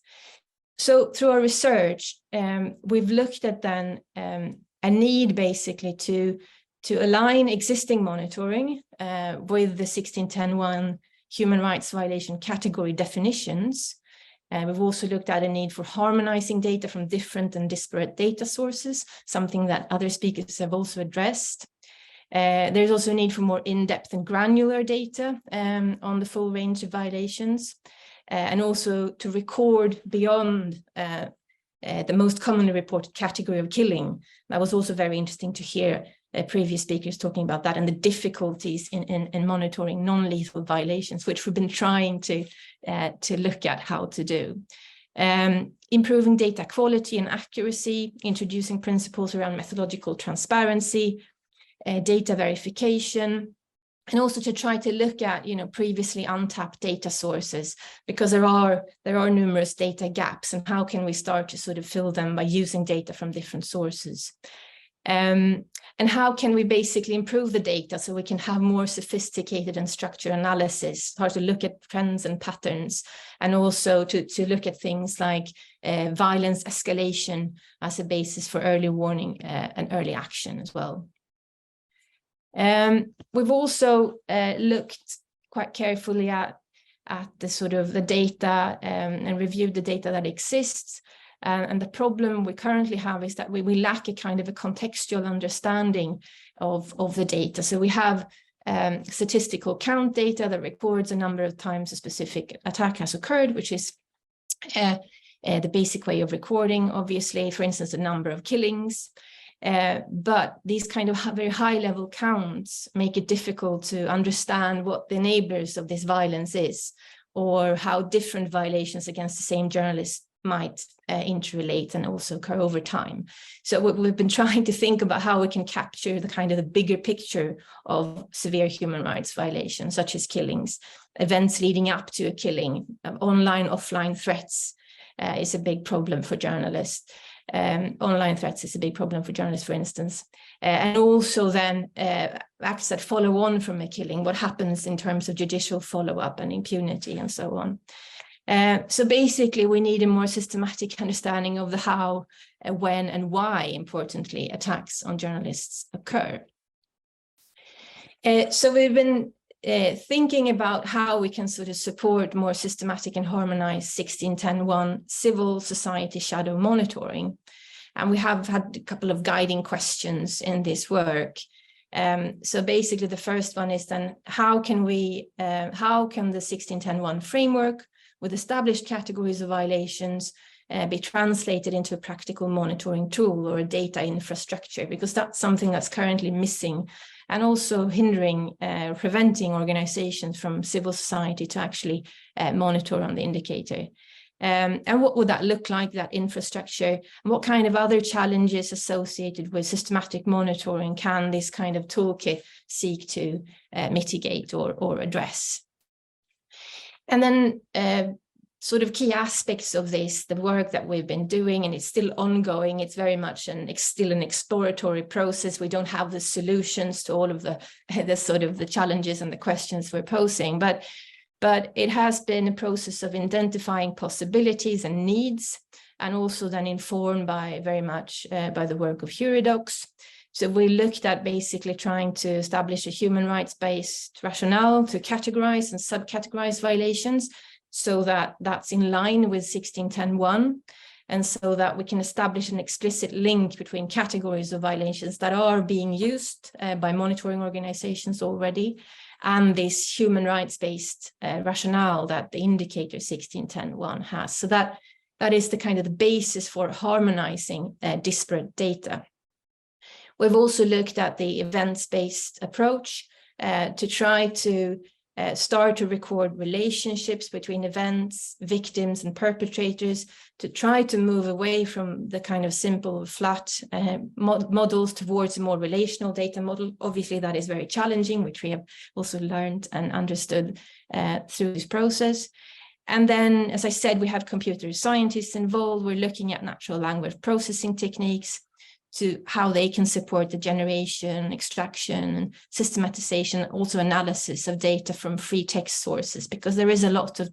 So through our research, we've looked at then a need basically to align existing monitoring with the 1610.1 human rights violation category definitions. We've also looked at a need for harmonizing data from different and disparate data sources, something that other speakers have also addressed. There's also a need for more in-depth and granular data on the full range of violations, and also to record beyond the most commonly reported category of killing. That was also very interesting to hear previous speakers talking about that and the difficulties in monitoring non-lethal violations, which we've been trying to look at how to do. Improving data quality and accuracy, introducing principles around methodological transparency, data verification, and also to try to look at, previously untapped data sources, because there are numerous data gaps, and how can we start to sort of fill them by using data from different sources. And how can we basically improve the data so we can have more sophisticated and structured analysis, start to look at trends and patterns, and also to look at things like violence escalation as a basis for early warning and early action as well. We've also looked quite carefully at the sort of the data and reviewed the data that exists. And the problem we currently have is that we lack a kind of a contextual understanding of the data. So we have statistical count data that records a number of times a specific attack has occurred, which is the basic way of recording, obviously, for instance, the number of killings. But these kind of very high level counts make it difficult to understand what the enablers of this violence is, or how different violations against the same journalist might interrelate and also occur over time. So we've been trying to think about how we can capture the kind of the bigger picture of severe human rights violations, such as killings, events leading up to a killing, online, offline threats is a big problem for journalists. Online threats is a big problem for journalists, for instance. And also then acts that follow on from a killing, what happens in terms of judicial follow-up and impunity and so on. So basically, we need a more systematic understanding of the how, when, and why, importantly, attacks on journalists occur. So we've been thinking about how we can sort of support more systematic and harmonized 1610.1 civil society shadow monitoring. And we have had a couple of guiding questions in this work. So basically, the first one is then how can the 1610.1 framework with established categories of violations be translated into a practical monitoring tool or a data infrastructure, because that's something that's currently missing and also hindering, preventing organizations from civil society to actually monitor on the indicator. And what would that look like, that infrastructure? And what kind of other challenges associated with systematic monitoring can this kind of toolkit seek to mitigate or address? And then sort of key aspects of this, the work that we've been doing, and it's still ongoing. It's very much still an exploratory process. We don't have the solutions to all of the sort of the challenges and the questions we're posing, but it has been a process of identifying possibilities and needs, and also then informed by very much by the work of HURIDOCS. So we looked at basically trying to establish a human rights-based rationale to categorize and subcategorize violations, so that that's in line with 1610.1, and so that we can establish an explicit link between categories of violations that are being used by monitoring organizations already, and this human rights-based rationale that the indicator 1610.1 has. So that is the kind of the basis for harmonizing disparate data. We've also looked at the events-based approach to try to start to record relationships between events, victims, and perpetrators, to try to move away from the kind of simple flat models towards a more relational data model. Obviously, that is very challenging, which we have also learned and understood through this process. And then, as I said, we have computer scientists involved. We're looking at natural language processing techniques to how they can support the generation, extraction, and systematization, also analysis of data from free text sources, because there is a lot of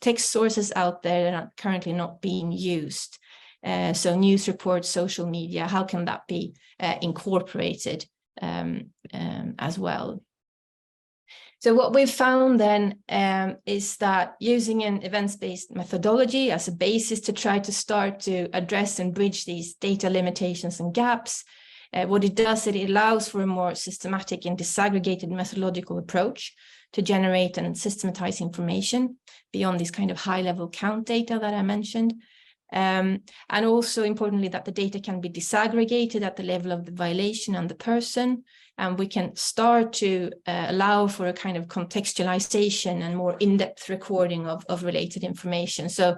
text sources out there that are currently not being used. So news reports, social media, how can that be incorporated as well? So what we've found then is that using an events-based methodology as a basis to try to start to address and bridge these data limitations and gaps, what it does, it allows for a more systematic and disaggregated methodological approach to generate and systematize information beyond this kind of high-level count data that I mentioned. And also importantly, that the data can be disaggregated at the level of the violation and the person, and we can start to allow for a kind of contextualization and more in-depth recording of related information. So,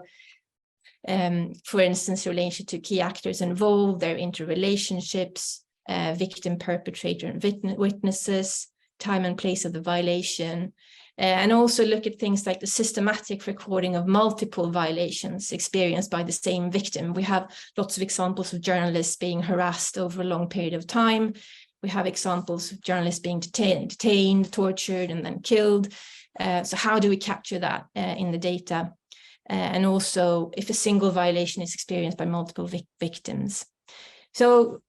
for instance, relation to key actors involved, their interrelationships, victim, perpetrator, and witnesses, time and place of the violation, and also look at things like the systematic recording of multiple violations experienced by the same victim. We have lots of examples of journalists being harassed over a long period of time. We have examples of journalists being detained, tortured, and then killed. So how do we capture that in the data? And also if a single violation is experienced by multiple victims. So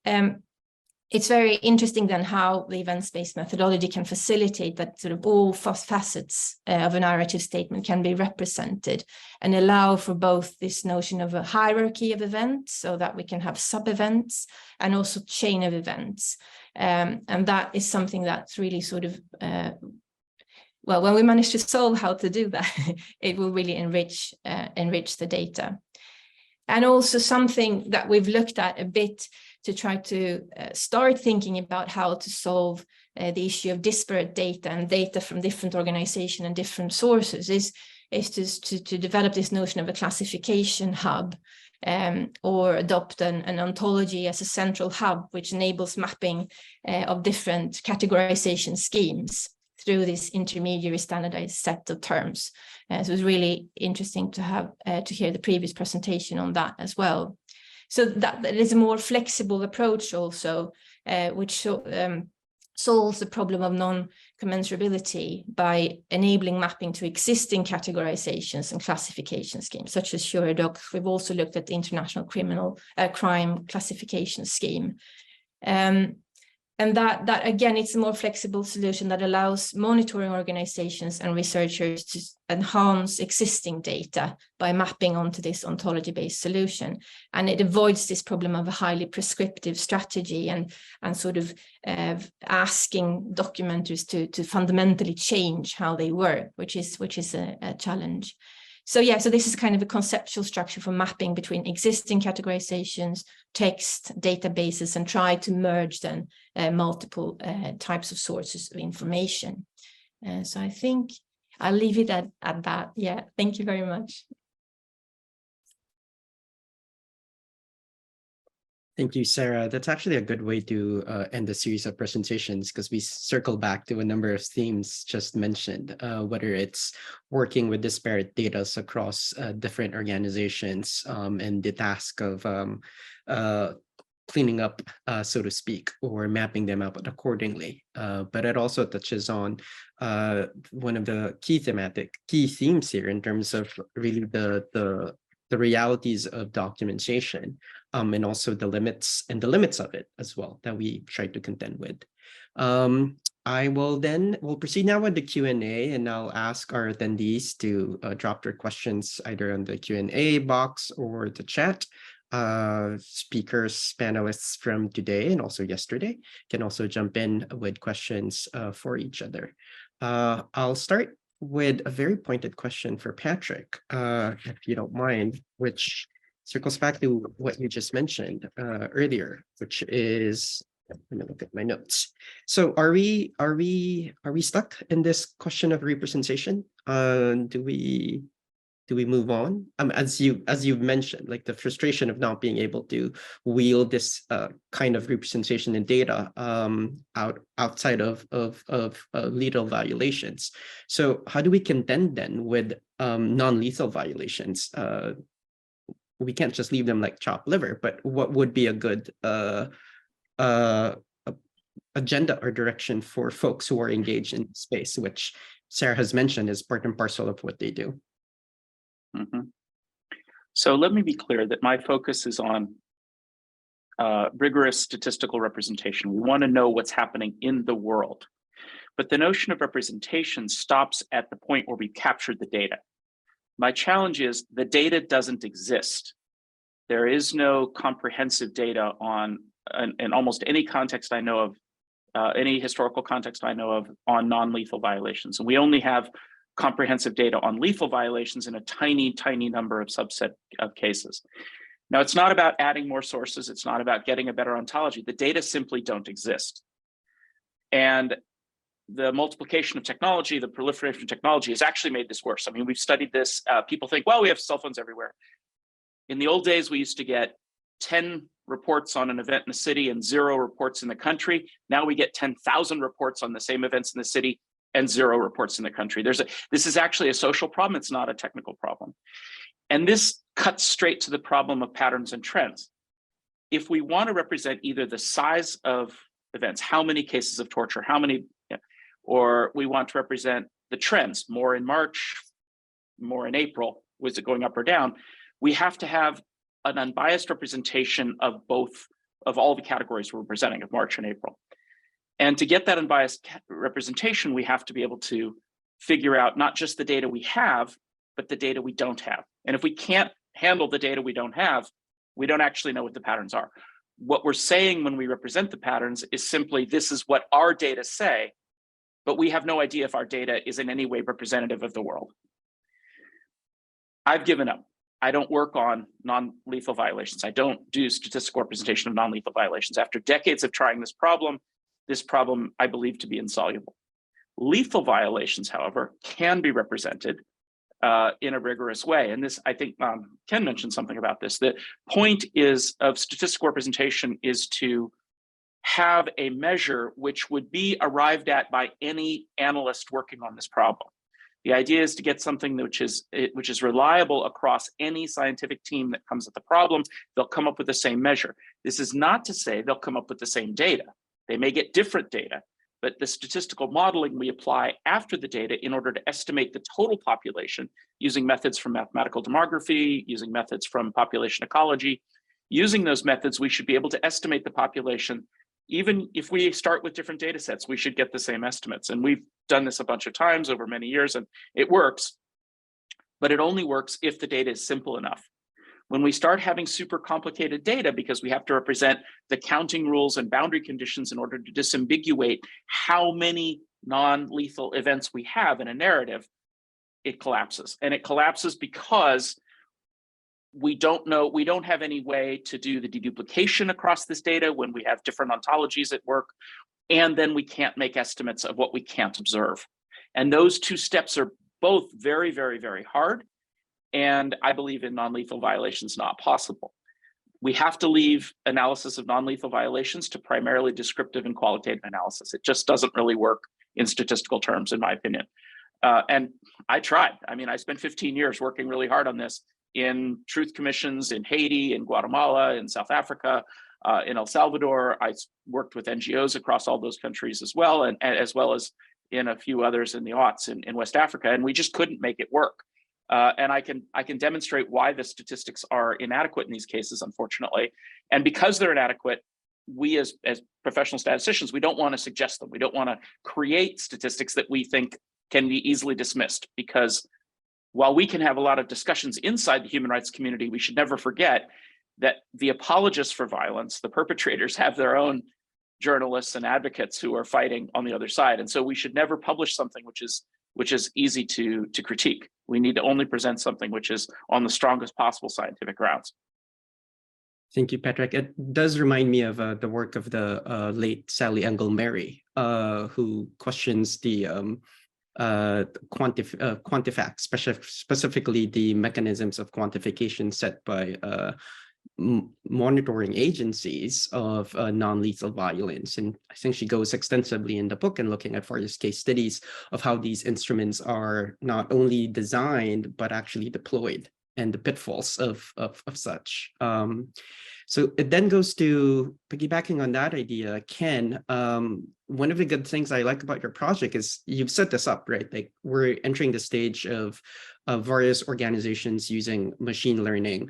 it's very interesting then how the events-based methodology can facilitate that sort of all facets of a narrative statement can be represented and allow for both this notion of a hierarchy of events, so that we can have sub-events and also chain of events. And that is something that's really sort of, well, when we manage to solve how to do that, it will really enrich the data. And also something that we've looked at a bit to try to start thinking about how to solve the issue of disparate data and data from different organizations and different sources is to develop this notion of a classification hub, or adopt an ontology as a central hub, which enables mapping of different categorization schemes through this intermediary standardized set of terms. So it was really interesting to have to hear the previous presentation on that as well. So that is a more flexible approach also, which solves the problem of non-commensurability by enabling mapping to existing categorizations and classification schemes, such as HURIDOCS. We've also looked at the International Crime Classification Scheme. And that again, it's a more flexible solution that allows monitoring organizations and researchers to enhance existing data by mapping onto this ontology-based solution. And it avoids this problem of a highly prescriptive strategy and sort of asking documenters to fundamentally change how they work, which is a challenge. So yeah, so this is kind of a conceptual structure for mapping between existing categorizations, text, databases, and try to merge then multiple types of sources of information. So I think I'll leave it at that. Yeah, thank you very much. Thank you, Sarah. That's actually a good way to end the series of presentations, because we circle back to a number of themes just mentioned, whether it's working with disparate data across different organizations and the task of cleaning up, so to speak, or mapping them out accordingly. But it also touches on one of the key themes here in terms of really the realities of documentation, and also the limits of it as well that we try to contend with. We'll proceed now with the Q&A, and I'll ask our attendees to drop their questions either on the Q&A box or the chat. Speakers, panelists from today and also yesterday can also jump in with questions for each other. I'll start with a very pointed question for Patrick, if you don't mind, which circles back to what you just mentioned earlier, which is, let me look at my notes. So are we stuck in this question of representation? Do we move on? As you've mentioned, like the frustration of not being able to wield this kind of representation in data outside of lethal violations. So how do we contend then with non-lethal violations? We can't just leave them like chopped liver, but what would be a good agenda or direction for folks who are engaged in space, which Sarah has mentioned is part and parcel of what they do? Mm-hmm. So let me be clear that my focus is on rigorous statistical representation. We want to know what's happening in the world. But the notion of representation stops at the point where we've captured the data. My challenge is the data doesn't exist. There is no comprehensive data on, in almost any context I know of, any historical context I know of, on non-lethal violations. And we only have comprehensive data on lethal violations in a tiny number of subset of cases. Now, it's not about adding more sources. It's not about getting a better ontology. The data simply don't exist. And the multiplication of technology, the proliferation of technology has actually made this worse. I mean, we've studied this. People think, well, we have cell phones everywhere. In the old days, we used to get 10 reports on an event in the city and 0 reports in the country. Now we get 10,000 reports on the same events in the city and 0 reports in the country. This is actually a social problem. It's not a technical problem. And this cuts straight to the problem of patterns and trends. If we want to represent either the size of events, how many cases of torture, how many, or we want to represent the trends, more in March, more in April, was it going up or down? We have to have an unbiased representation of all the categories we're presenting, of March and April. And to get that unbiased representation, we have to be able to figure out not just the data we have, but the data we don't have. And if we can't handle the data we don't have, we don't actually know what the patterns are. What we're saying when we represent the patterns is simply, this is what our data say, but we have no idea if our data is in any way representative of the world. I've given up. I don't work on non-lethal violations. I don't do statistical representation of non-lethal violations. After decades of trying this problem I believe to be insoluble. Lethal violations, however, can be represented in a rigorous way. And this, I think Ken mentioned something about this. The point of statistical representation is to have a measure which would be arrived at by any analyst working on this problem. The idea is to get something which is reliable across any scientific team that comes at the problem. They'll come up with the same measure. This is not to say they'll come up with the same data. They may get different data, but the statistical modeling we apply after the data in order to estimate the total population using methods from mathematical demography, using methods from population ecology. Using those methods, we should be able to estimate the population. Even if we start with different data sets, we should get the same estimates. And we've done this a bunch of times over many years, and it works, but it only works if the data is simple enough. When we start having super complicated data, because we have to represent the counting rules and boundary conditions in order to disambiguate how many non-lethal events we have in a narrative, it collapses. And it collapses because we don't have any way to do the deduplication across this data when we have different ontologies at work, and then we can't make estimates of what we can't observe. And those two steps are both very, very, very hard, and I believe in non-lethal violations not possible. We have to leave analysis of non-lethal violations to primarily descriptive and qualitative analysis. It just doesn't really work in statistical terms, in my opinion. And I tried. I mean, I spent 15 years working really hard on this in truth commissions in Haiti, in Guatemala, in South Africa, in El Salvador. I worked with NGOs across all those countries as well, and as well as in a few others in the aughts in West Africa, and we just couldn't make it work. And I can demonstrate why the statistics are inadequate in these cases, unfortunately. And because they're inadequate, we as professional statisticians, we don't want to suggest them. We don't want to create statistics that we think can be easily dismissed, because while we can have a lot of discussions inside the human rights community, we should never forget that the apologists for violence, the perpetrators, have their own journalists and advocates who are fighting on the other side. And so we should never publish something which is easy to critique. We need to only present something which is on the strongest possible scientific grounds. Thank you, Patrick. It does remind me of the work of the late Sally Engel-Mary, who questions the quantifact, specifically the mechanisms of quantification set by monitoring agencies of non-lethal violence. And I think she goes extensively in the book and looking at various case studies of how these instruments are not only designed, but actually deployed, and the pitfalls of such. So it then goes to piggybacking on that idea, Ken. One of the good things I like about your project is you've set this up, right? Like, we're entering the stage of various organizations using machine learning.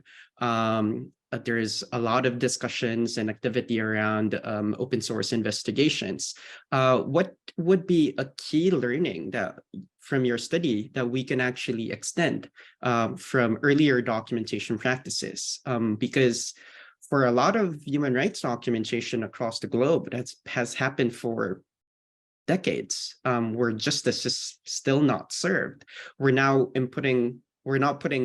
There's a lot of discussions and activity around open source investigations. What would be a key learning that from your study that we can actually extend from earlier documentation practices? Because for a lot of human rights documentation across the globe, that has happened for decades, where justice is still not served. We're not putting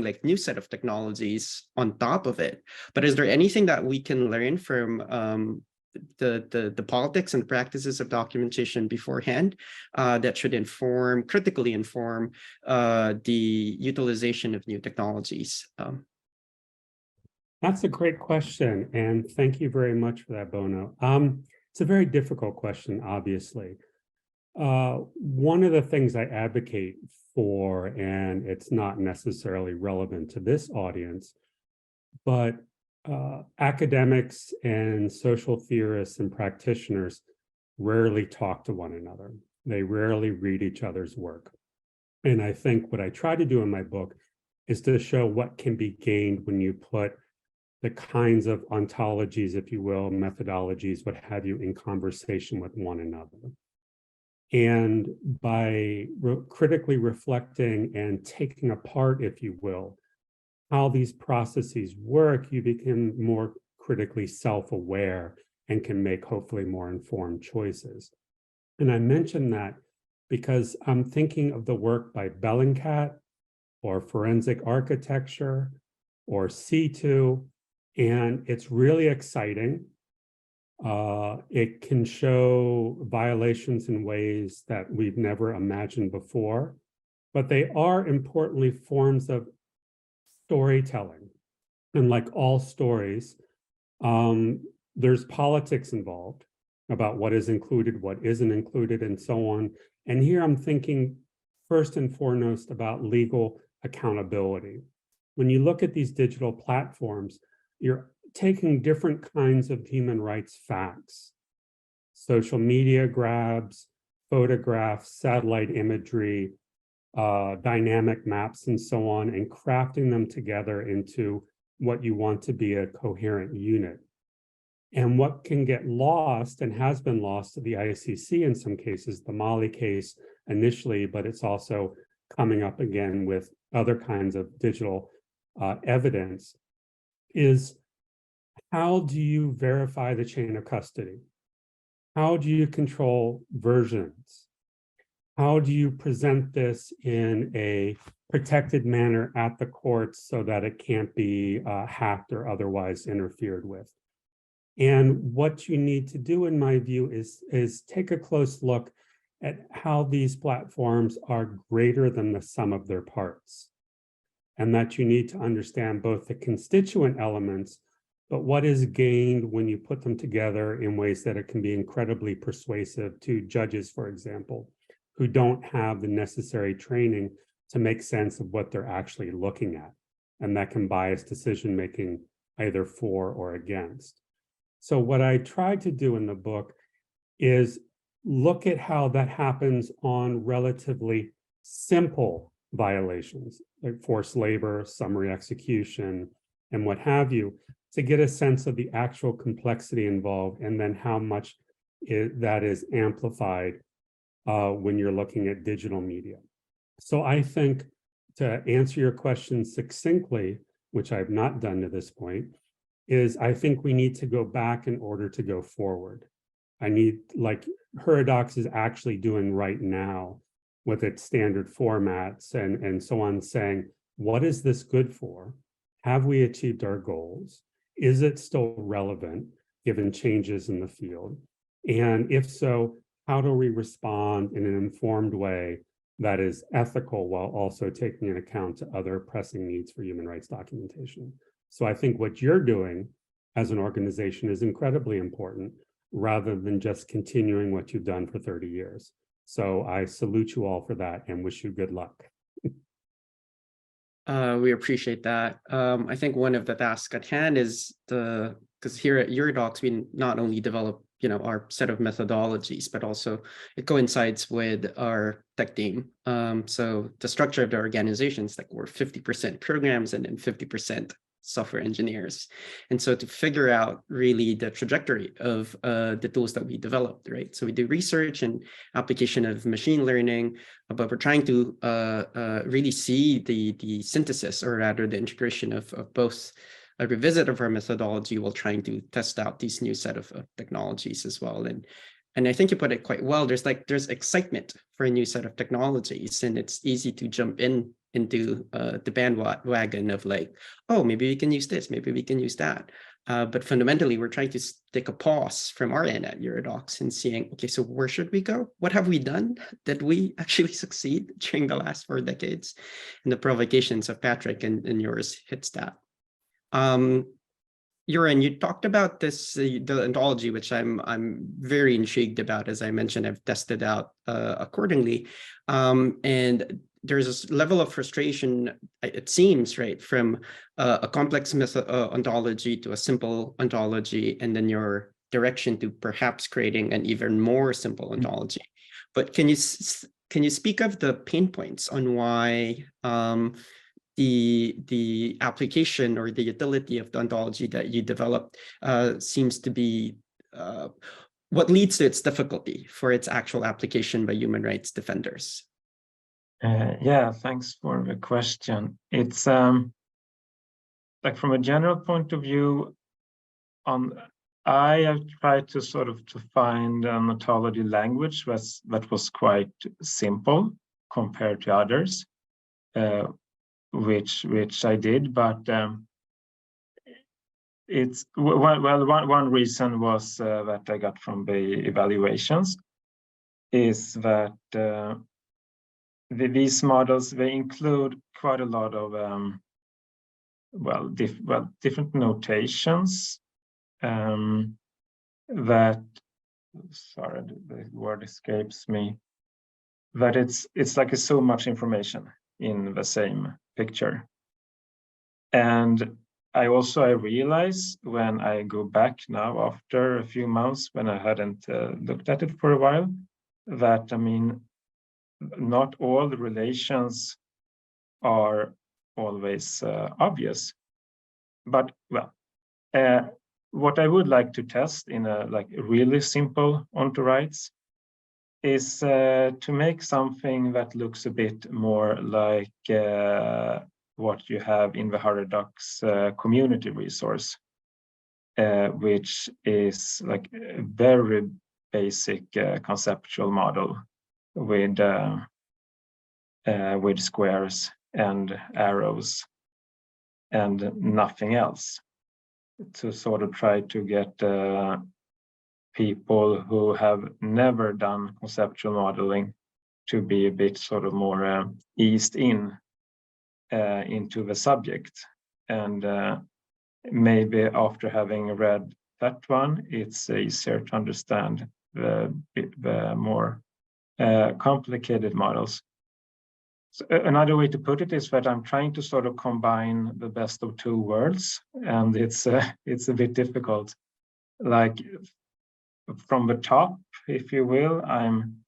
like new set of technologies on top of it. But is there anything that we can learn from the politics and practices of documentation beforehand that should critically inform the utilization of new technologies? That's a great question, and thank you very much for that, Bono. It's a very difficult question, obviously. One of the things I advocate for, and it's not necessarily relevant to this audience, but academics and social theorists and practitioners rarely talk to one another. They rarely read each other's work. And I think what I try to do in my book is to show what can be gained when you put the kinds of ontologies, if you will, methodologies, what have you, in conversation with one another. And by critically reflecting and taking apart, if you will, how these processes work, you become more critically self-aware and can make hopefully more informed choices. And I mention that because I'm thinking of the work by Bellingcat or Forensic Architecture or C2, and it's really exciting. It can show violations in ways that we've never imagined before, but they are importantly forms of storytelling. And like all stories, there's politics involved. about what is included, what isn't included, and so on. And here I'm thinking first and foremost about legal accountability. When you look at these digital platforms, you're taking different kinds of human rights facts, social media grabs, photographs, satellite imagery, dynamic maps, and so on, and crafting them together into what you want to be a coherent unit. And what can get lost and has been lost to the ICC in some cases, the Mali case initially, but it's also coming up again with other kinds of digital evidence, is how do you verify the chain of custody? How do you control versions? How do you present this in a protected manner at the courts so that it can't be hacked or otherwise interfered with? And what you need to do, in my view, is take a close look at how these platforms are greater than the sum of their parts, and that you need to understand both the constituent elements, but what is gained when you put them together in ways that it can be incredibly persuasive to judges, for example, who don't have the necessary training to make sense of what they're actually looking at. And that can bias decision-making either for or against. So what I tried to do in the book is look at how that happens on relatively simple violations, like forced labor, summary execution, and what have you, to get a sense of the actual complexity involved, and then how much that is amplified when you're looking at digital media. So I think, to answer your question succinctly, which I've not done to this point, is I think we need to go back in order to go forward. I need, like HURIDOCS is actually doing right now with its standard formats and so on, saying, what is this good for? Have we achieved our goals? Is it still relevant given changes in the field? And if so, how do we respond in an informed way that is ethical while also taking into account to other pressing needs for human rights documentation? So I think what you're doing as an organization is incredibly important, rather than just continuing what you've done for 30 years. So I salute you all for that and wish you good luck. We appreciate that. I think one of the tasks at hand is because here at HURIDOCS, we not only develop, our set of methodologies, but also it coincides with our tech team. So the structure of the organization is like we're 50% programs and then 50% software engineers. And so to figure out really the trajectory of the tools that we developed, right? So we do research and application of machine learning, but we're trying to really see the synthesis, or rather the integration of both a revisit of our methodology while trying to test out these new set of technologies as well. And I think you put it quite well. There's excitement for a new set of technologies, and it's easy to jump into the bandwagon of like, oh, maybe we can use this, maybe we can use that. But fundamentally, we're trying to take a pause from our end at HURIDOCS and seeing, okay, so where should we go? What have we done? Did we actually succeed during the last 4 decades? And the provocations of Patrick and yours hits that. Jöran, you talked about this, the ontology, which I'm very intrigued about. As I mentioned, I've tested out accordingly. And there's this level of frustration, it seems, right, from a complex ontology to a simple ontology, and then your direction to perhaps creating an even more simple ontology. But can you speak of the pain points on why the application or the utility of the ontology that you developed seems to be what leads to its difficulty for its actual application by human rights defenders? Yeah, thanks for the question. It's like, from a general point of view, I have tried to sort of to find an ontology language that was quite simple compared to others, which I did, but it's one reason was that I got from the evaluations is that these models, they include quite a lot of different notations that sorry, the word escapes me, that it's like so much information in the same picture. And I realize when I go back now after a few months, when I hadn't looked at it for a while, that, I mean, not all the relations are always obvious. But, well, what I would like to test in a really simple ontologies is to make something that looks a bit more like what you have in the HURIDOCS community resource, which is like a very basic conceptual model with squares and arrows and nothing else, to sort of try to get people who have never done conceptual modeling to be a bit sort of more eased into the subject. And maybe after having read that one, it's easier to understand the more complicated models. So another way to put it is that I'm trying to sort of combine the best of two worlds, and it's a bit difficult. Like from the top, if you will, I'm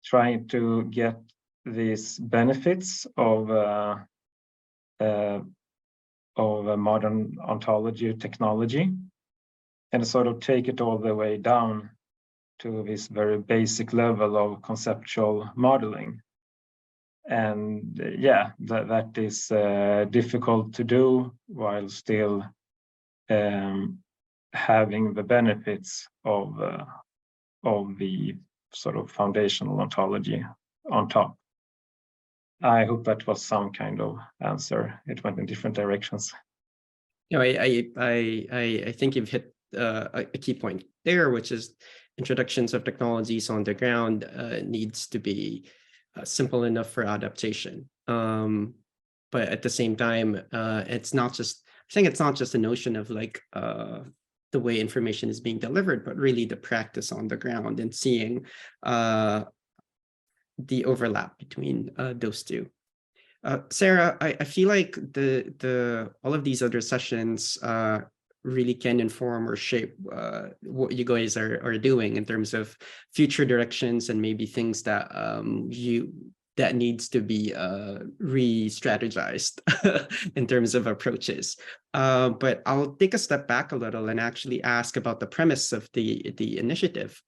trying to get these benefits of a modern ontology technology and sort of take it all the way down to this very basic level of conceptual modeling. And yeah, that is difficult to do while still having the benefits of the sort of foundational ontology on top. I hope that was some kind of answer. It went in different directions. No, I think you've hit a key point there, which is introductions of technologies on the ground needs to be simple enough for adaptation. But at the same time, it's not just, I think it's not just a notion of like the way information is being delivered, but really the practice on the ground and seeing the overlap between those two. Sarah, I feel like all of these other sessions really can inform or shape what you guys are doing in terms of future directions and maybe things that that needs to be re-strategized in terms of approaches. But I'll take a step back a little and actually ask about the premise of the initiative.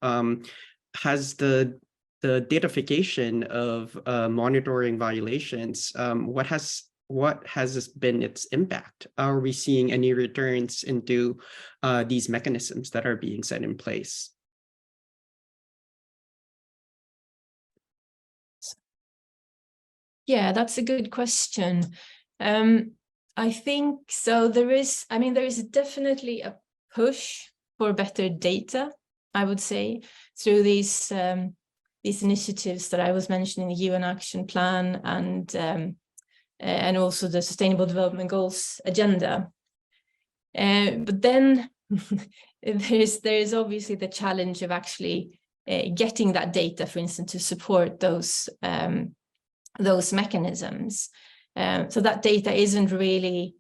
Has the datafication of monitoring violations, what has been its impact? Are we seeing any returns into these mechanisms that are being set in place? Yeah, that's a good question. I think so. There is definitely a push for better data, I would say, through these initiatives that I was mentioning, the UN Action Plan and also the Sustainable Development Goals agenda. But then there is obviously the challenge of actually getting that data, for instance, to support those mechanisms. So that data isn't really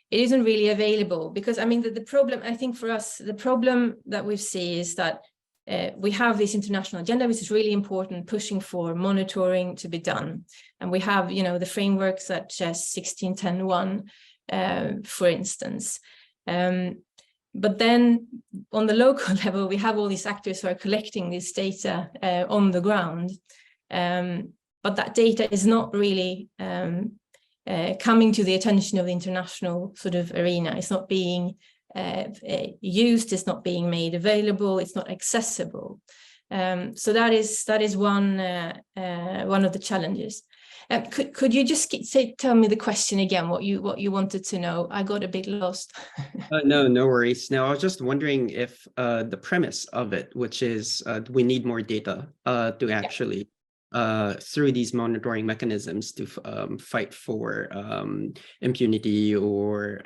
available, because I mean the problem, I think for us, the problem that we see is that we have this international agenda, which is really important, pushing for monitoring to be done. And we have, the frameworks such as 1610.1, for instance. But then on the local level, we have all these actors who are collecting this data on the ground. But that data is not really coming to the attention of the international sort of arena. It's not being used, it's not being made available, it's not accessible. So that is one of the challenges. Could you just tell me the question again, what you wanted to know? I got a bit lost. No worries. Now, I was just wondering if the premise of it, which is we need more data to actually through these monitoring mechanisms to fight for impunity or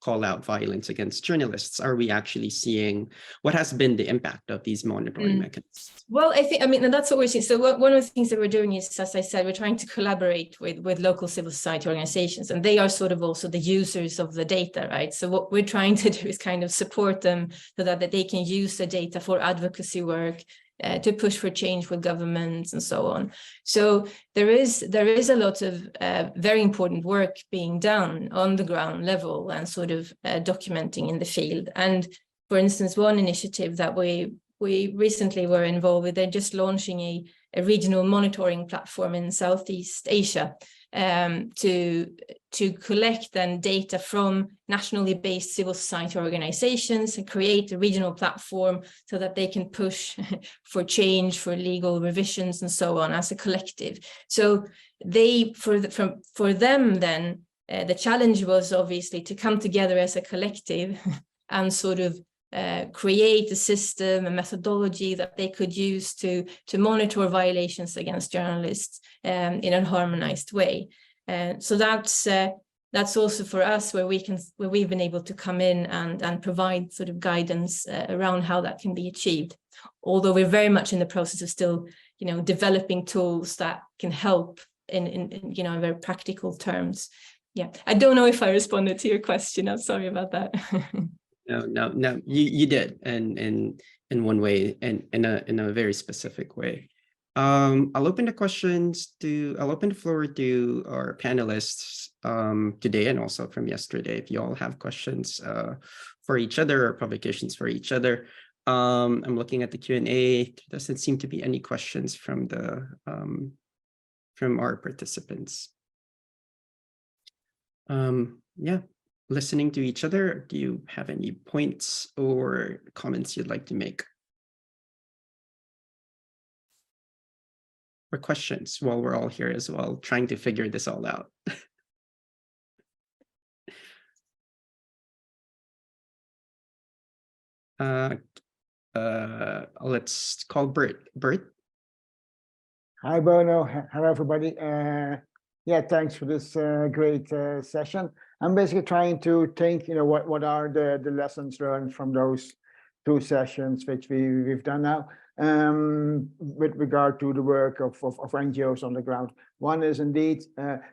call out violence against journalists? Are we actually seeing what has been the impact of these monitoring mechanisms? Well, I mean, and that's what we're seeing. So one of the things that we're doing is, as I said, we're trying to collaborate with local civil society organizations, and they are sort of also the users of the data, right? So what we're trying to do is kind of support them so that they can use the data for advocacy work, to push for change with governments and so on. So there is a lot of very important work being done on the ground level and sort of documenting in the field. And for instance, one initiative that we recently were involved with, they're just launching a regional monitoring platform in Southeast Asia to collect then data from nationally based civil society organizations and create a regional platform so that they can push for change, for legal revisions and so on as a collective. So for them then, the challenge was obviously to come together as a collective and sort of create a system, a methodology that they could use to monitor violations against journalists in a harmonized way. So that's also for us where we've been able to come in and provide sort of guidance around how that can be achieved. Although we're very much in the process of still, developing tools that can help in very practical terms. Yeah, I don't know if I responded to your question. I'm sorry about that. No, you did, and in one way, and in a very specific way. I'll open the floor to our panelists today and also from yesterday. If you all have questions for each other or provocations for each other. I'm looking at the Q&A. There doesn't seem to be any questions from our participants. Yeah. Listening to each other, do you have any points or comments you'd like to make? Or questions while we're all here as well, trying to figure this all out. Let's call Bert. Bert? Hi, Bono. Hello, everybody. Yeah, thanks for this great session. I'm basically trying to think, what are the lessons learned from those two sessions which we've done now with regard to the work of NGOs on the ground. One is indeed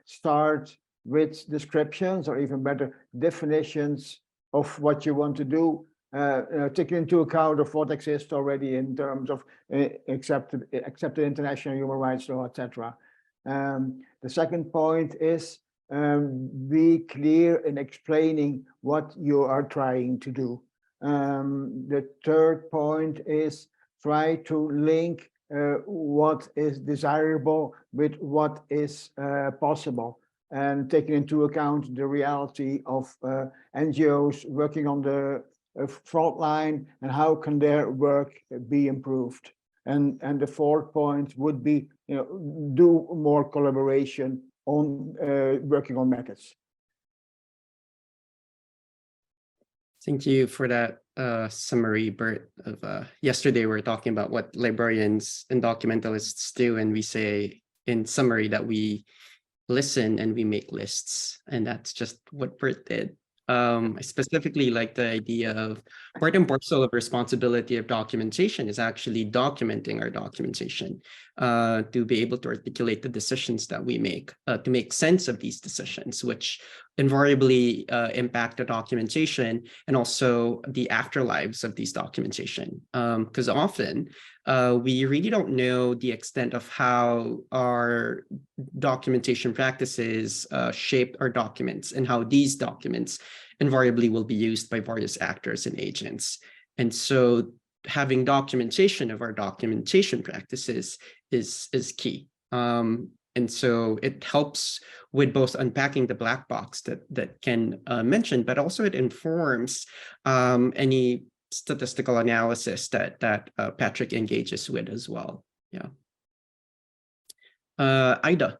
start with descriptions or even better definitions of what you want to do, taking into account of what exists already in terms of accepted international human rights law, etc. The second point is be clear in explaining what you are trying to do. The third point is try to link what is desirable with what is possible, and taking into account the reality of NGOs working on the front line and how can their work be improved. And the fourth point would be, do more collaboration on working on methods. Thank you for that summary, Bert. Of yesterday, we were talking about what librarians and documentalists do, and we say in summary that we listen and we make lists, and that's just what Bert did. I specifically like the idea of part and parcel of responsibility of documentation is actually documenting our documentation to be able to articulate the decisions that we make, to make sense of these decisions, which invariably impact the documentation and also the afterlives of these documentation. Because often we really don't know the extent of how our documentation practices shape our documents and how these documents invariably will be used by various actors and agents. And so having documentation of our documentation practices is key. And so it helps with both unpacking the black box that Ken mentioned, but also it informs any statistical analysis that Patrick engages with as well. Yeah. Ida.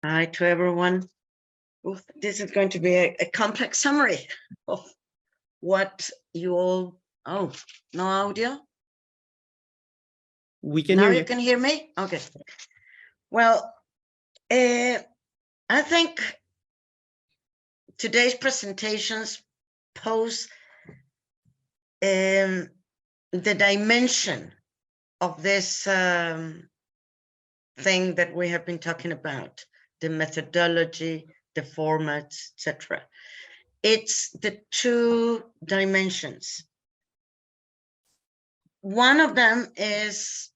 Hi to everyone. This is going to be a complex summary of what you all Oh, no audio? We can Now hear you you. can hear me? Okay. Well, I think today's presentations pose the dimension of this thing that we have been talking about, the methodology, the formats, etc. It's the two dimensions. One of them is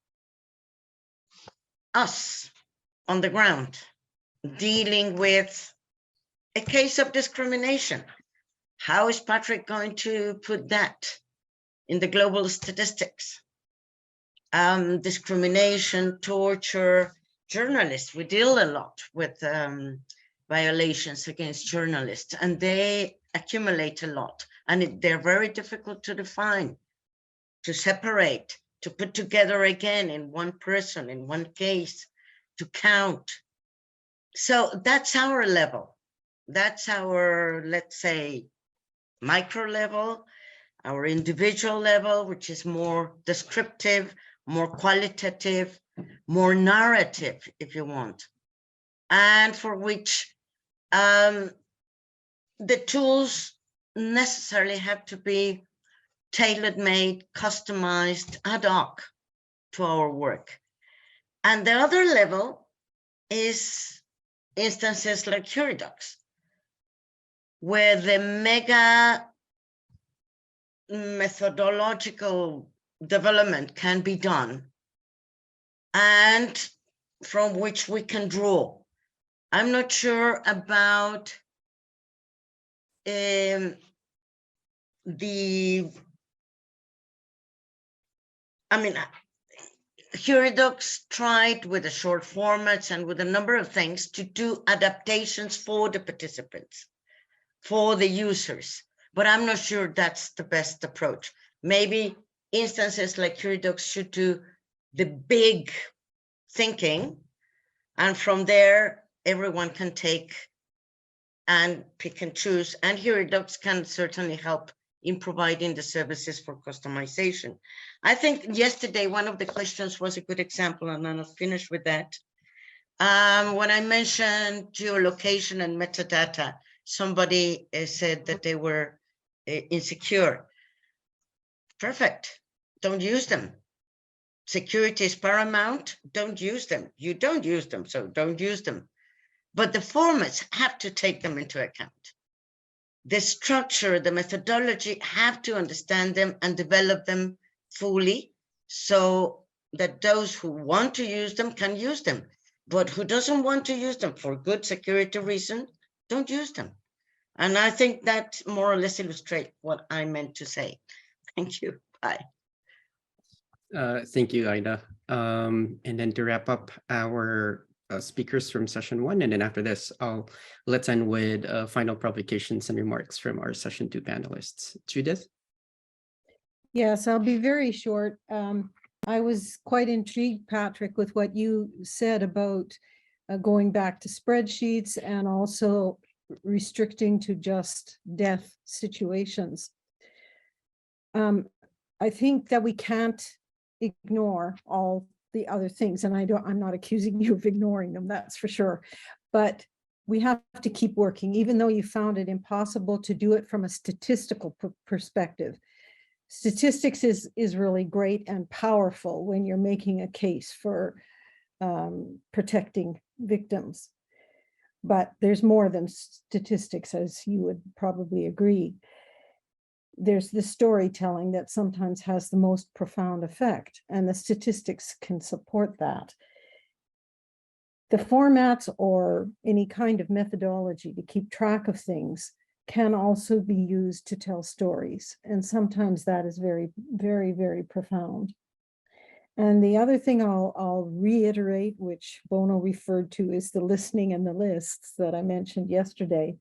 us on the ground dealing with a case of discrimination. How is Patrick going to put that in the global statistics? Discrimination, torture, journalists. We deal a lot with violations against journalists, and they accumulate a lot, and they're very difficult to define, to separate, to put together again in one person, in one case, to count. So that's our level. That's our, let's say, micro level, our individual level, which is more descriptive, more qualitative, more narrative, if you want, and for which the tools necessarily have to be tailor-made, customized, ad hoc to our work. And the other level is instances like HURIDOCS, where the mega methodological development can be done and from which we can draw. I'm not sure about HURIDOCS tried with the short formats and with a number of things to do adaptations for the participants, for the users, but I'm not sure that's the best approach. Maybe instances like HURIDOCS should do the big thinking, and from there, everyone can take and pick and choose, and HURIDOCS can certainly help in providing the services for customization. I think yesterday, one of the questions was a good example, and I'm not finished with that. When I mentioned geolocation and metadata, somebody said that they were insecure. Perfect, don't use them. Security is paramount, don't use them. You don't use them, so don't use them. But the formats have to take them into account. The structure, the methodology have to understand them and develop them fully so that those who want to use them can use them. But who doesn't want to use them for good security reason, don't use them. And I think that more or less illustrates what I meant to say. Thank you. Bye. Thank you, Ida. And then to wrap up our speakers from session 1, and then after this, let's end with final provocations and remarks from our session 2 panelists. Judith? Yes, I'll be very short. I was quite intrigued, Patrick, with what you said about going back to spreadsheets and also restricting to just death situations. I think that we can't ignore all the other things, and I'm not accusing you of ignoring them, that's for sure, but we have to keep working, even though you found it impossible to do it from a statistical perspective. Statistics is really great and powerful when you're making a case for protecting victims, but there's more than statistics, as you would probably agree. There's the storytelling that sometimes has the most profound effect, and the statistics can support that. The formats or any kind of methodology to keep track of things can also be used to tell stories, and sometimes that is very, very, very profound. And the other thing I'll reiterate, which Bono referred to, is the listening and the lists that I mentioned yesterday.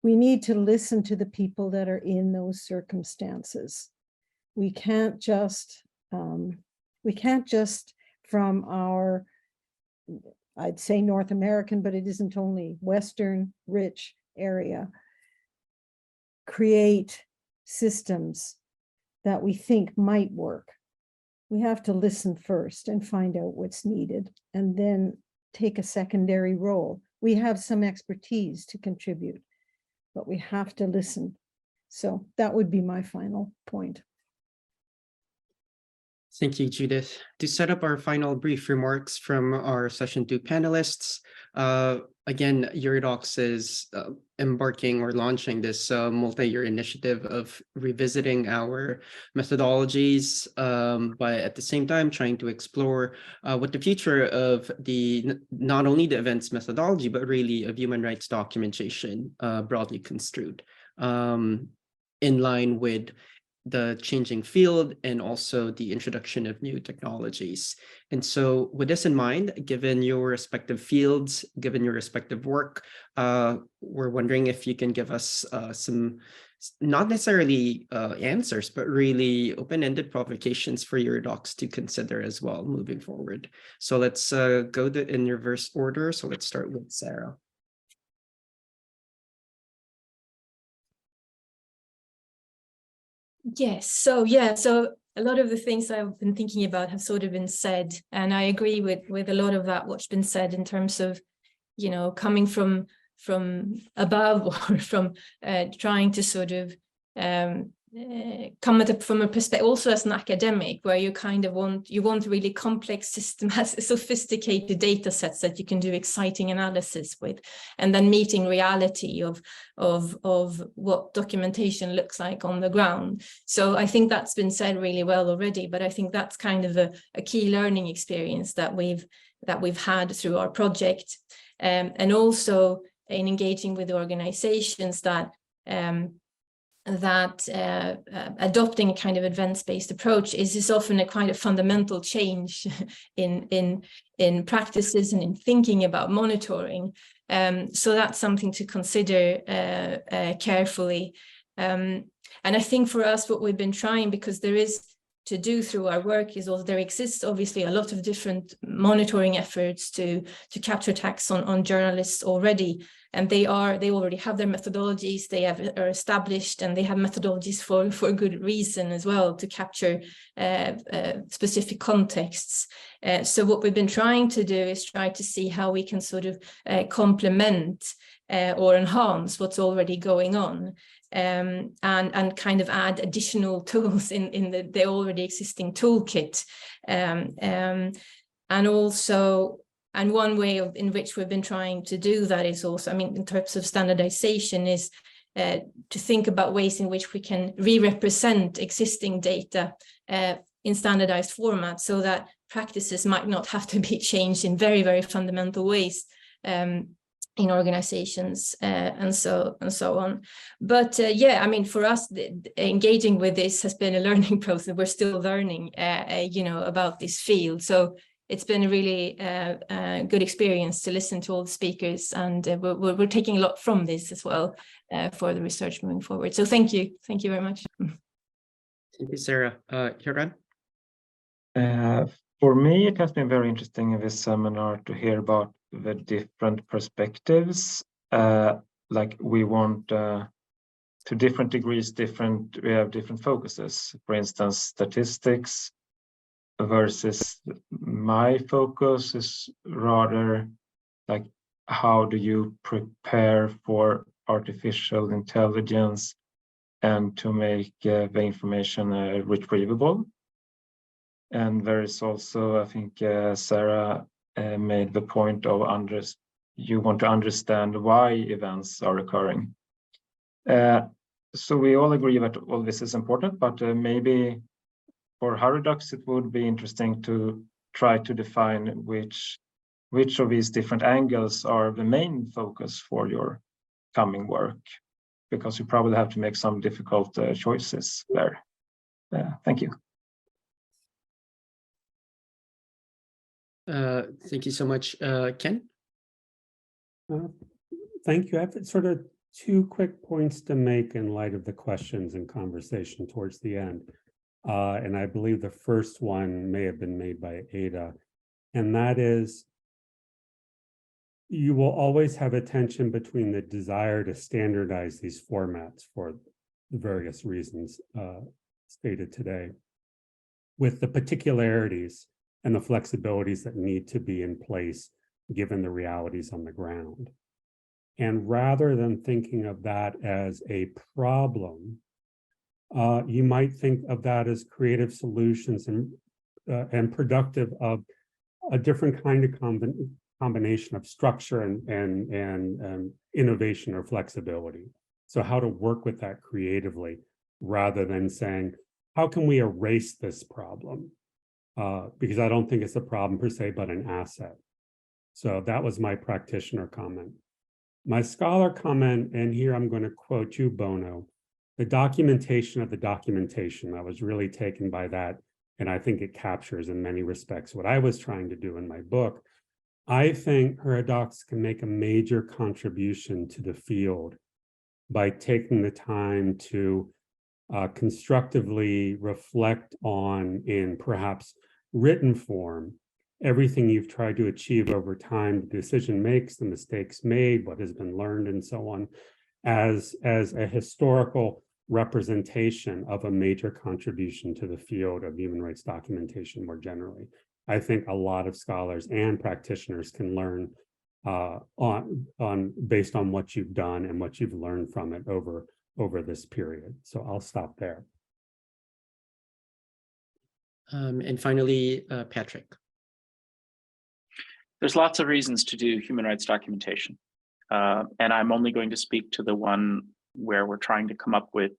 We need to listen to the people that are in those circumstances. We can't just from our, I'd say North American, but it isn't only Western rich area, create systems that we think might work. We have to listen first and find out what's needed, and then take a secondary role. We have some expertise to contribute, but we have to listen. So that would be my final point. Thank you, Judith. To set up our final brief remarks from our session 2 panelists, again, HURIDOCS is embarking or launching this multi-year initiative of revisiting our methodologies, but at the same time trying to explore what the future of not only the events methodology, but really of human rights documentation broadly construed, in line with the changing field and also the introduction of new technologies. And so with this in mind, given your respective fields, given your respective work, we're wondering if you can give us some, not necessarily answers, but really open-ended provocations for HURIDOCS to consider as well moving forward. So let's go in reverse order. So let's start with Sarah. Yes, so a lot of the things I've been thinking about have sort of been said, and I agree with a lot of that what's been said in terms of, you know, coming from above, or from trying to sort of come at it from a perspective also as an academic, where you kind of want really complex system, has sophisticated data sets that you can do exciting analysis with, and then meeting reality of what documentation looks like on the ground. So I think that's been said really well already, but I think that's kind of a key learning experience that we've had through our project, and also in engaging with organizations that adopting a kind of evidence-based approach is often a quite a fundamental change in practices and in thinking about monitoring. So that's something to consider carefully. And I think for us, what we've been trying, because there is to do through our work, is also there exists obviously a lot of different monitoring efforts to capture attacks on journalists already, and they already have their methodologies, are established, and they have methodologies for good reason as well, to capture specific contexts. So what we've been trying to do is try to see how we can sort of complement or enhance what's already going on. And kind of add additional tools in the already existing toolkit. And one way in which we've been trying to do that is also, I mean, in terms of standardization, is to think about ways in which we can re-represent existing data in standardized format, so that practices might not have to be changed in very, very fundamental ways in organizations and so on. But yeah, I mean, for us, engaging with this has been a learning process. We're still learning, you know, about this field. So it's been a really good experience to listen to all the speakers, and we're taking a lot from this as well for the research moving forward. So thank you very much. Thank you, Sarah. Jöran? For me, it has been very interesting in this seminar to hear about the different perspectives. Like we want, to different degrees, we have different focuses. For instance, statistics versus my focus is rather like, how do you prepare for artificial intelligence and to make the information retrievable? And there is also, I think, Sarah made the point of you want to understand why events are occurring. So we all agree that all this is important, but maybe for HURIDOCS, it would be interesting to try to define which of these different angles are the main focus for your coming work, because you probably have to make some difficult choices there. Thank you. Thank you so much. Ken? Thank you. I have sort of two quick points to make in light of the questions and conversation towards the end. And I believe the first one may have been made by Ada, and that is, you will always have a tension between the desire to standardize these formats for the various reasons stated today, with the particularities and the flexibilities that need to be in place given the realities on the ground. And rather than thinking of that as a problem, you might think of that as creative solutions and productive of a different kind of combination of structure and innovation or flexibility. So how to work with that creatively rather than saying, how can we erase this problem? Because I don't think it's a problem per se, but an asset. So that was my practitioner comment. My scholar comment, and here I'm going to quote you, Bono, the documentation of the documentation. I was really taken by that, and I think it captures in many respects what I was trying to do in my book. I think HURIDOCS can make a major contribution to the field by taking the time to constructively reflect on, in perhaps written form, everything you've tried to achieve over time, the decision makes, the mistakes made, what has been learned, and so on, as a historical representation of a major contribution to the field of human rights documentation more generally. I think a lot of scholars and practitioners can learn based on what you've done and what you've learned from it over this period. So I'll stop there. And finally, Patrick. There's lots of reasons to do human rights documentation. And I'm only going to speak to the one where we're trying to come up with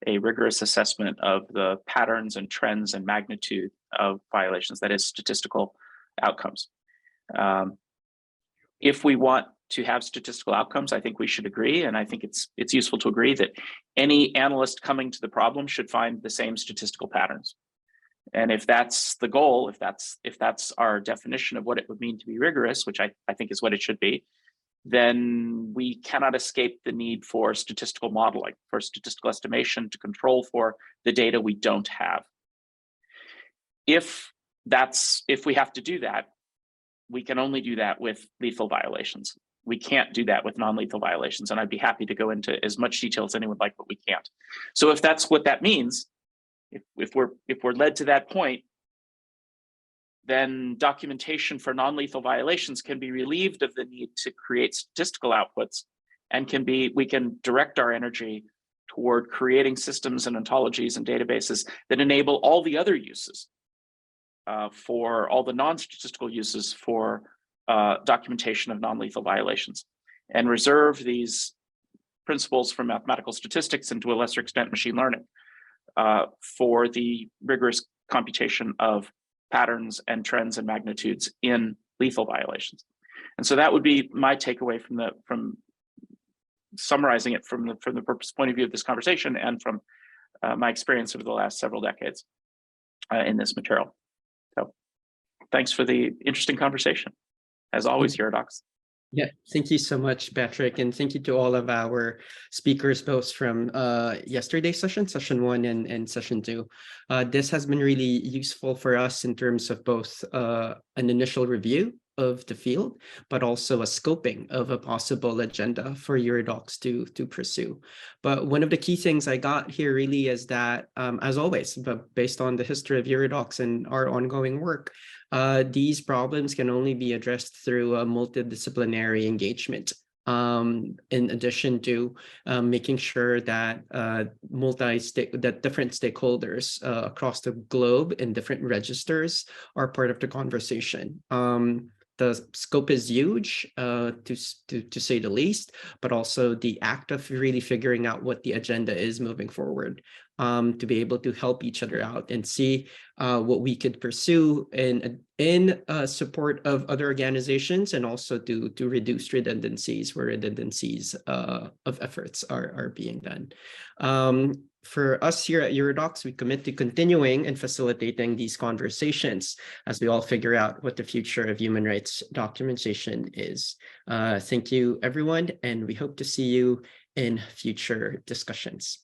a rigorous assessment of the patterns and trends and magnitude of violations, that is, statistical outcomes. If we want to have statistical outcomes, I think we should agree, and I think it's useful to agree that any analyst coming to the problem should find the same statistical patterns. And if that's the goal, if that's our definition of what it would mean to be rigorous, which I think is what it should be, then we cannot escape the need for statistical modeling, for statistical estimation to control for the data we don't have. If we have to do that, we can only do that with lethal violations. We can't do that with non-lethal violations. And I'd be happy to go into as much detail as anyone would like, but we can't. So if that's what that means, if we're led to that point, then documentation for non-lethal violations can be relieved of the need to create statistical outputs, and we can direct our energy toward creating systems and ontologies and databases that enable all the other uses, for all the non-statistical uses for documentation of non-lethal violations, and reserve these principles from mathematical statistics and to a lesser extent machine learning for the rigorous computation of patterns and trends and magnitudes in lethal violations. And so that would be my takeaway from summarizing it from the purpose point of view of this conversation and from my experience over the last several decades in this material. So thanks for the interesting conversation. As always, HURIDOCS. Yeah, thank you so much, Patrick. And thank you to all of our speakers, both from yesterday's session 1 and session 2. This has been really useful for us in terms of both an initial review of the field, but also a scoping of a possible agenda for HURIDOCS to pursue. But one of the key things I got here really is that, as always, but based on the history of HURIDOCS and our ongoing work, these problems can only be addressed through a multidisciplinary engagement. In addition to making sure that different stakeholders across the globe in different registers are part of the conversation. The scope is huge, to say the least, but also the act of really figuring out what the agenda is moving forward, to be able to help each other out and see what we could pursue in support of other organizations, and also to reduce redundancies where redundancies of efforts are being done. For us here at HURIDOCS, we commit to continuing and facilitating these conversations as we all figure out what the future of human rights documentation is. Thank you, everyone, and we hope to see you in future discussions.